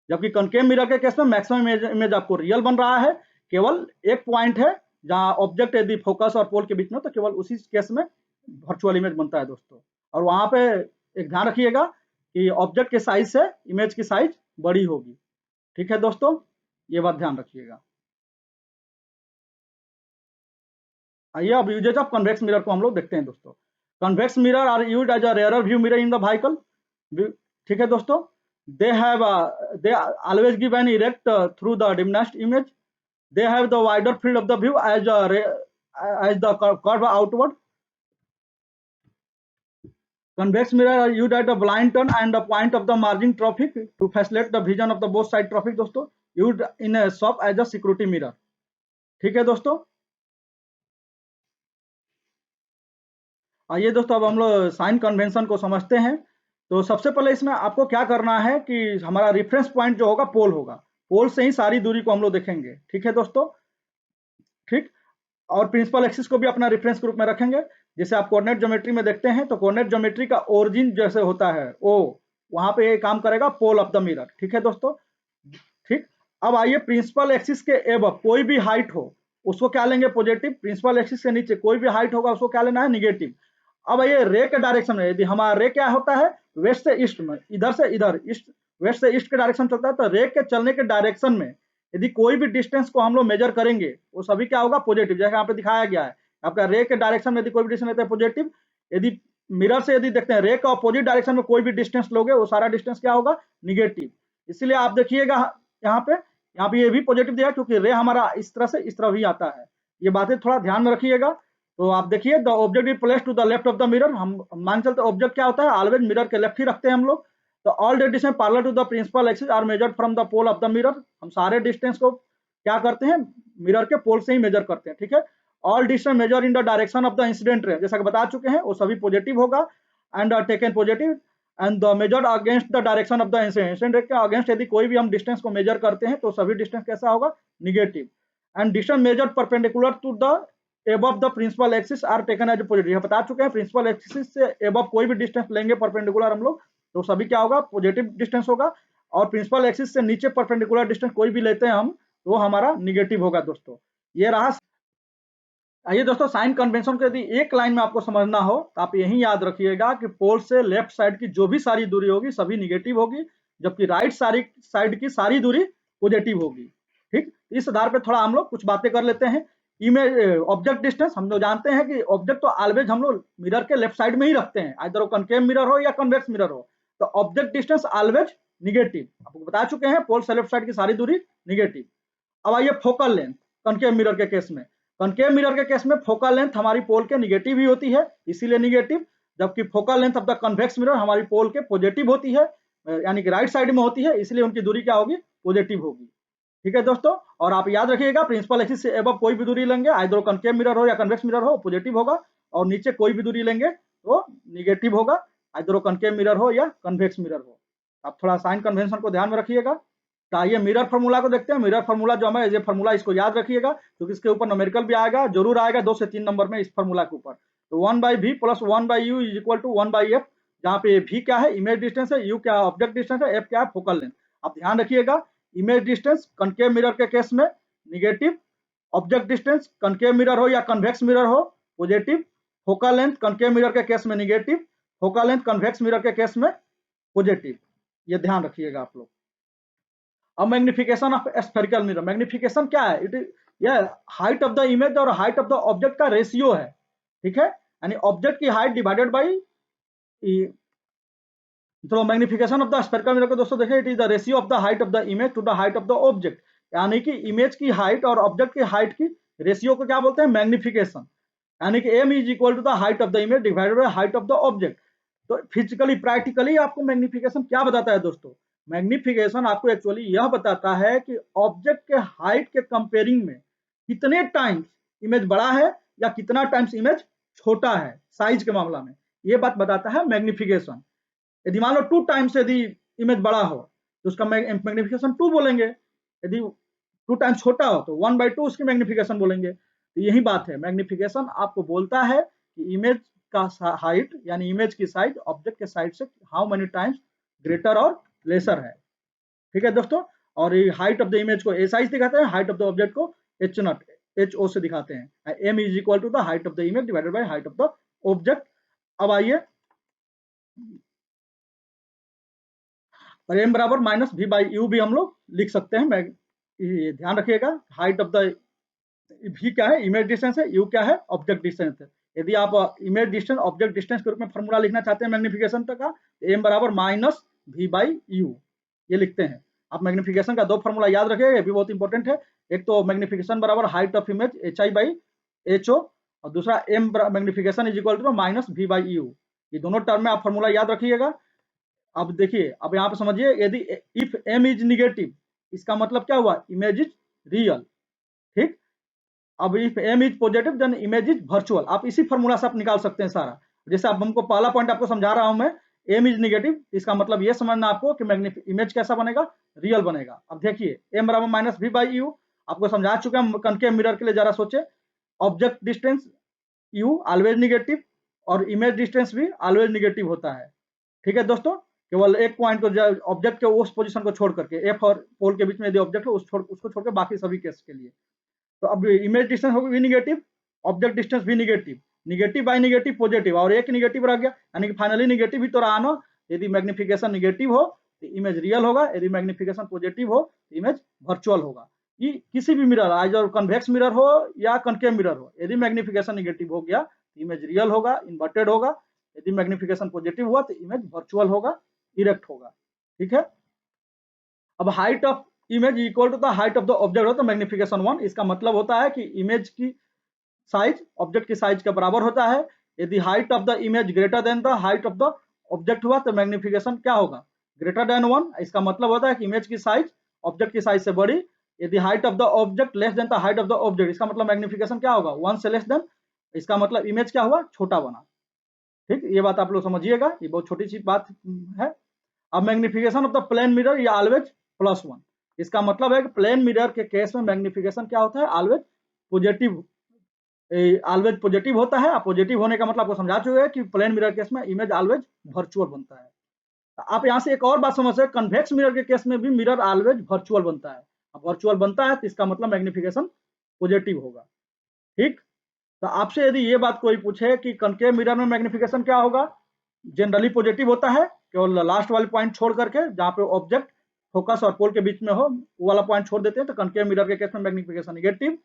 जबकि कनकेव मिरर के केस में मैक्सिमम इमेज आपको रियल बन रहा है। केवल एक पॉइंट है जहां ऑब्जेक्ट यदि फोकस और पोल के बीच में, तो केवल उसी केस में वर्चुअल इमेज बनता है दोस्तों। और वहां पे एक ध्यान रखिएगा कि ऑब्जेक्ट के साइज से इमेज की साइज बड़ी होगी। ठीक है दोस्तों, ये बात ध्यान रखिएगा। आइए अब यूजेज ऑफ कन्वेक्स मिरर को हम लोग देखते हैं दोस्तों। Convex mirror are used as a rear view mirror in the vehicle. ठीक है दोस्तों, they always give an erect through the diminished image. They have the wider field of the view as the curve outward. Convex mirror are used at the blind turn and the point of the margin traffic to facilitate the vision of the both side traffic दोस्तों, used in a shop as a security mirror। ठीक है दोस्तों। आइए दोस्तों अब हम लोग sign convention को समझते हैं। तो सबसे पहले इसमें आपको क्या करना है कि हमारा रेफरेंस पॉइंट जो होगा पोल होगा, पोल से ही सारी दूरी को हम लोग देखेंगे। ठीक है दोस्तों। ठीक, और प्रिंसिपल एक्सिस को भी अपना रेफरेंस ग्रुप में रखेंगे। जैसे आप कोऑर्डिनेट ज्योमेट्री में देखते हैं, तो कोऑर्डिनेट ज्योमेट्री का ओरिजिन जैसे होता है ओ, वहां पे ये काम करेगा पोल ऑफ द मिरर। ठीक है दोस्तों। ठीक, अब आइए प्रिंसिपल एक्सिस के एबव कोई भी हाइट हो उसको क्या लेंगे, पॉजिटिव। प्रिंसिपल एक्सिस के नीचे कोई भी हाइट होगा उसको क्या लेना है, निगेटिव। अब ये रे के डायरेक्शन में, यदि हमारा रे क्या होता है, वेस्ट से ईस्ट में, इधर से इधर, ईस्ट वेस्ट से ईस्ट के डायरेक्शन चलता है, तो रे के चलने के डायरेक्शन में यदि कोई भी डिस्टेंस को हम लोग मेजर करेंगे वो सभी क्या होगा, पॉजिटिव। जैसे यहाँ पे दिखाया गया है, आपका रे के डायरेक्शन में यदि कोई भी डिस्टेंस लेते हैं पॉजिटिव। यदि मिरर से यदि देखते हैं रे का अपोजिट डायरेक्शन में कोई भी डिस्टेंस लोगे वो सारा डिस्टेंस क्या होगा, निगेटिव। इसलिए आप देखिएगा यहाँ पे ये भी पॉजिटिव दिया क्योंकि रे हमारा इस तरह से इस तरह भी आता है। ये बातें थोड़ा ध्यान में रखिएगा। तो आप देखिए the object is placed to the left of the mirror. हम मान चलते ऑब्जेक्ट क्या होता है, ऑलवेज मिरर के लेफ्ट ही रखते हैं हम लोग। तो all the distance parallel to the principal axis are measured from the pole of the mirror. हम सारे डिस्टेंस को क्या करते हैं, मिरर के पोल से ही मेजर करते हैं। ठीक है, all distance measure in the direction of the incident ray, जैसा कि बता चुके हैं वो सभी पॉजिटिव होगा। And taken positive and the measured against the direction of the incident ray के अगेंस्ट यदि कोई भी हम डिस्टेंस को मेजर करते हैं तो सभी डिस्टेंस कैसा होगा, negative. And distance measured perpendicular to the above the principal axis are taken as positive. बता चुके हैं प्रिंसिपल एक्सिस से एबव कोई भी डिस्टेंस लेंगे परपेंडिकुलर हम लोग तो सभी क्या होगा, पॉजिटिव डिस्टेंस होगा, और प्रिंसिपल एक्सिस से नीचे परपेंडिकुलर डिस्टेंस कोई भी लेते हैं हम तो हमारा निगेटिव होगा दोस्तों। ये रहा। आइए दोस्तों, साइन कन्वेंशन को यदि एक लाइन में आपको समझना हो तो आप यही याद रखिएगा कि पोल से लेफ्ट साइड की जो भी सारी दूरी होगी सभी निगेटिव होगी, जबकि राइट साइड की सारी दूरी पॉजिटिव होगी। ठीक, इस आधार पे थोड़ा हम लोग कुछ बातें कर लेते हैं। इमेज ऑब्जेक्ट डिस्टेंस हम लोग जानते हैं कि ऑब्जेक्ट तो ऑलवेज हम लोग मिरर के लेफ्ट साइड में ही रखते हैं, इधर वो कनकेव मिरर हो या कन्वेक्स मिरर हो, तो ऑब्जेक्ट डिस्टेंस ऑलवेज निगेटिव। आपको बता चुके हैं पोल से लेफ्ट साइड की सारी दूरी निगेटिव। अब आइए फोकल लेंथ कनकेव मिरर के केस में। कनकेव मिरर के केस में फोकल लेंथ हमारी पोल के निगेटिव ही होती है, इसीलिए निगेटिव, जबकि focal length of the convex mirror हमारी पोल के पॉजिटिव होती है, यानी कि राइट साइड में होती है, इसलिए उनकी दूरी क्या होगी, पॉजिटिव होगी। ठीक है दोस्तों, और आप याद रखिएगा प्रिंसिपल एक्सिस से एबव कोई भी दूरी लेंगे, आइदर कनकेव मिरर हो या कन्वेक्स मिरर हो, पॉजिटिव होगा, और नीचे कोई भी दूरी लेंगे तो निगेटिव होगा, आइदर कनकेव मिरर हो या कन्वेक्स मिरर हो। आप थोड़ा साइन कन्वेंशन को ध्यान में रखिएगा। तो आइए मिरर फार्मूला को देखते हैं। मिरर फार्मूला जो हमें, ये फार्मूला इसको याद रखिएगा क्योंकि इसके ऊपर न्यूमेरिकल भी आएगा, जरूर आएगा 2 से 3 नंबर में इस फार्मूला के ऊपर। तो 1/v plus 1/u is equal to 1/f, जहाँ पे v क्या है, इमेज डिस्टेंस है, u क्या है, ऑब्जेक्ट डिस्टेंस है, f क्या है, फोकल लेंथ। आप ध्यान रखिएगा, इमेज डिस्टेंस कनकेव मिरर के केस में negative, object distance concave mirror हो या कन्वेक्स मिरर हो positive, focal length concave mirror के केस में negative, focal length convex mirror के केस में पॉजिटिव। ये ध्यान रखिएगा आप लोग। अब magnification of spherical mirror, magnification क्या है, इट यह हाइट ऑफ द इमेज और हाइट ऑफ द ऑब्जेक्ट का रेशियो है। ठीक है, यानी ऑब्जेक्ट की हाइट डिवाइडेड बाई, तो magnification of the spherical mirror को दोस्तों देखिए, it is the ratio of the height of the image to the height of the object, यानी कि इमेज की हाइट और ऑब्जेक्ट की हाइट की रेशियो को क्या बोलते हैं, मैग्निफिकेशन, यानी कि m is equal to the height of the image divided by height of the object. तो फिजिकली प्रैक्टिकली आपको मैग्निफिकेशन क्या बताता है दोस्तों, मैग्निफिकेशन आपको एक्चुअली यह बताता है कि ऑब्जेक्ट के हाइट के कंपेयरिंग में कितने टाइम्स इमेज बड़ा है या कितना टाइम्स इमेज छोटा है, साइज के मामला में ये बात बताता है मैग्निफिकेशन। यदि मान लो 2 टाइम्स यदि इमेज बड़ा हो तो उसका मैग्निफिकेशन 2 बोलेंगे, यदि 2 टाइम्स छोटा हो तो 1/2 उसकी मैग्निफिकेशन बोलेंगे। तो यही बात है, मैग्निफिकेशन आपको बोलता है कि इमेज का हाइट यानी इमेज की साइज ऑब्जेक्ट के साइड से हाउ मेनी टाइम्स ग्रेटर और लेसर है। ठीक है दोस्तों, और ये हाइट ऑफ द इमेज को एस आई से दिखाते हैं, हाइट ऑफ द ऑब्जेक्ट को HO से दिखाते हैं। m is equal to the height of the image divided by height of the object. अब आइए, और m बराबर माइनस v बाई यू भी हम लोग लिख सकते हैं। मैं ये ध्यान रखिएगा, हाइट ऑफ द v क्या है, इमेज डिस्टेंस है, u क्या है, ऑब्जेक्ट डिस्टेंस है। यदि आप इमेज डिस्टेंस ऑब्जेक्ट डिस्टेंस के रूप में फॉर्मूला लिखना चाहते हैं मैग्निफिकेशन तक का, m बराबर माइनस v बाई यू ये लिखते हैं। आप मैग्निफिकेशन का 2 फॉर्मूला याद रखिएगा, ये भी बहुत इंपॉर्टेंट है। एक तो मैग्निफिकेशन बराबर height of image HI by HO, और दूसरा m magnification is equal to minus v by u. ये दोनों टर्म में आप फॉर्मूला याद रखिएगा। अब देखिए, अब यहाँ पे समझिए, यदि इफ m इज निगेटिव इसका मतलब क्या हुआ, इमेज इज रियल। ठीक, अब if m is positive then image is virtual. आप इसी फॉर्मूला से आप निकाल सकते हैं सारा। जैसे अब हमको पहला पॉइंट आपको समझा रहा हूं मैं, m इज निगेटिव, इसका मतलब ये समझना आपको कि इमेज कैसा बनेगा, रियल बनेगा। अब देखिए m बराबर माइनस v बाई यू, आपको समझा चुके हैं कनकेव मिरर के लिए, जरा सोचे, object distance u always negative और इमेज डिस्टेंस भी ऑलवेज निगेटिव होता है। ठीक है दोस्तों, केवल एक पॉइंट को, ऑब्जेक्ट के उस पोजीशन को छोड़ करके, एफ और पोल के बीच में यदि ऑब्जेक्ट हो उसको छोड़ के बाकी सभी केस के लिए। तो अब इमेज डिस्टेंस होगी भी निगेटिव, ऑब्जेक्ट डिस्टेंस भी negative, negative by negative positive, और एक निगेटिव रह गया, यानी कि फाइनली निगेटिव ही तो रहा ना। यदि मैग्निफिकेशन निगेटिव हो तो इमेज रियल होगा, यदि मैग्निफिकेशन पॉजिटिव हो तो इमेज वर्चुअल होगा। ये किसी भी मिरर, आज और कन्वेक्स मिरर हो या कनकेव मिरर हो, यदि मैग्निफिकेशन निगेटिव हो गया तो इमेज रियल होगा, इन्वर्टेड होगा। यदि मैग्निफिकेशन पॉजिटिव हुआ तो इमेज वर्चुअल होगा, इरेक्ट होगा। ठीक है, अब height of image equal to the height of the object हो तो मैग्निफिकेशन 1, इसका मतलब होता है कि इमेज की साइज ऑब्जेक्ट की साइज के बराबर होता है। यदि height of the image greater than the height of the object हुआ तो मैग्निफिकेशन क्या होगा, ग्रेटर देन 1। इसका मतलब होता है कि इमेज की साइज ऑब्जेक्ट की साइज से बड़ी। यदि height of the object less than the height of the object, इसका मतलब मैग्निफिकेशन क्या होगा, 1 से लेस देन, इसका मतलब इमेज क्या हुआ, छोटा बना। ठीक, ये बात आप लोग समझिएगा, ये बहुत छोटी सी बात है। अब magnification of the plane mirror ये ऑलवेज +1, इसका मतलब है कि प्लेन मिरर के केस में मैग्निफिकेशन क्या होता है, ऑलवेज पॉजिटिव ऑलवेज पॉजिटिव होता है। पॉजिटिव होने का मतलब आपको समझा चुके हैं कि प्लेन मिरर केस में इमेज ऑलवेज वर्चुअल बनता है। आप यहाँ से एक और बात समझ सकते हैं, कन्वेक्स मिरर के केस में भी मिरर ऑलवेज वर्चुअल बनता है। अब वर्चुअल बनता है तो इसका मतलब मैग्निफिकेशन पॉजिटिव होगा। ठीक, तो आपसे यदि ये बात कोई पूछे कि कनकेव मिरर में मैग्निफिकेशन क्या होगा, जनरली पॉजिटिव होता है, केवल लास्ट वाले पॉइंट छोड़ करके जहाँ पे ऑब्जेक्ट फोकस और पोल के बीच में हो वो वाला पॉइंट छोड़ देते हैं, तो कनकेव मिरर के केस में मैग्निफिकेशन निगेटिव,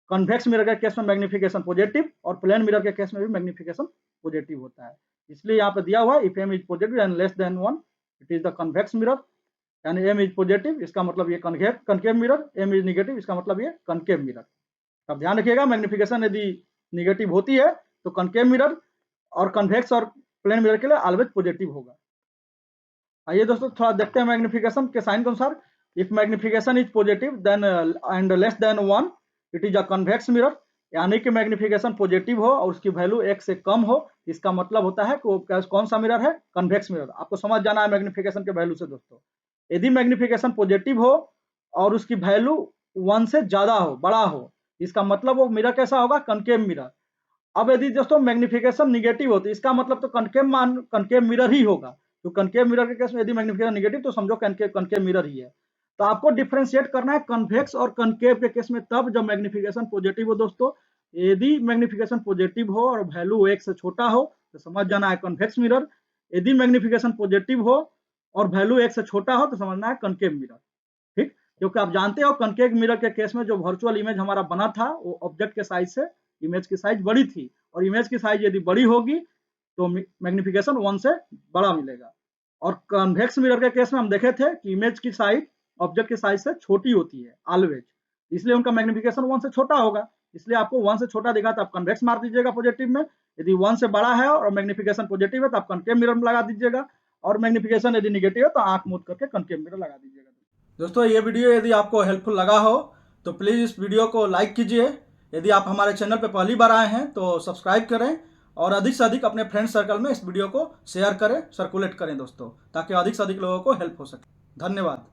कन्वेक्स मिरर के केस में मैग्निफिकेशन पॉजिटिव और प्लेन मिरर के केस में भी मैग्निफिकेशन पॉजिटिव होता है। इसलिए यहाँ पे दिया हुआ है if M is positive and less than 1 it is the convex mirror, यानी एम इज पॉजिटिव इसका मतलब ये concave mirror, M is negative इसका मतलब ये कनकेव मिरर। अब ध्यान रखिएगा, मैग्निफिकेशन यदि निगेटिव होती है तो कनकेव मिरर और कन्वेक्स और प्लेन मिरर के लिए ऑलवेज पॉजिटिव होगा। आइए दोस्तों थोड़ा देखते हैं मैग्निफिकेशन के साइन के अनुसार। If magnification is positive then and less than 1 it is a convex mirror, यानी कि मैग्निफिकेशन पॉजिटिव हो और उसकी वैल्यू 1 से कम हो, इसका मतलब होता है कि कौन सा मिरर है, कन्वेक्स मिरर। आपको समझ जाना है मैग्निफिकेशन के वैल्यू से दोस्तों। यदि मैग्निफिकेशन पॉजिटिव हो और उसकी वैल्यू 1 से ज्यादा हो, बड़ा हो, इसका मतलब वो मिरर कैसा होगा, कनकेव मिरर। अब यदि दोस्तों मैग्निफिकेशन निगेटिव होती है इसका मतलब तो कनकेव मिरर ही होगा। तो कनकेव मिरर के केस में यदि मैग्निफिकेशन निगेटिव तो समझो कनकेव मिरर ही है। तो आपको डिफरेंशिएट करना है कन्वेक्स और कनकेव के केस में तब जब मैग्निफिकेशन पॉजिटिव हो दोस्तों। यदि मैग्निफिकेशन पॉजिटिव हो और वैल्यू 1 से छोटा हो तो समझ जाना है कन्वेक्स मिरर। यदि मैग्निफिकेशन पॉजिटिव हो और वैल्यू 1 से छोटा हो तो समझना है कनकेव मिरर। ठीक, क्योंकि आप जानते हो कनकेव मिरर के केस में जो वर्चुअल इमेज हमारा बना था वो ऑब्जेक्ट के साइज से इमेज की साइज बड़ी थी, और इमेज की साइज यदि बड़ी होगी तो मैग्निफिकेशन 1 से बड़ा मिलेगा। और कन्वेक्स मिरर के केस में हम देखे थे कि इमेज की साइज ऑब्जेक्ट की साइज से छोटी होती है ऑलवेज, इसलिए उनका मैग्निफिकेशन 1 से छोटा होगा। इसलिए आपको 1 से छोटा दिखा तो आप कन्वेक्स मार दीजिएगा पॉजिटिव में, यदि 1 से बड़ा है और मैग्निफिकेशन पॉजिटिव है तो आप कनकेव मिरर में लगा दीजिएगा, और मैग्निफिकेशन यदि निगेटिव है तो आंख मूंद करके कनकेव मिरर लगा दीजिएगा। दोस्तों ये वीडियो यदि आपको हेल्पफुल लगा हो तो प्लीज़ इस वीडियो को लाइक कीजिए। यदि आप हमारे चैनल पर पहली बार आए हैं तो सब्सक्राइब करें, और अधिक से अधिक अपने फ्रेंड सर्कल में इस वीडियो को शेयर करें, सर्कुलेट करें दोस्तों, ताकि अधिक से अधिक लोगों को हेल्प हो सके। धन्यवाद।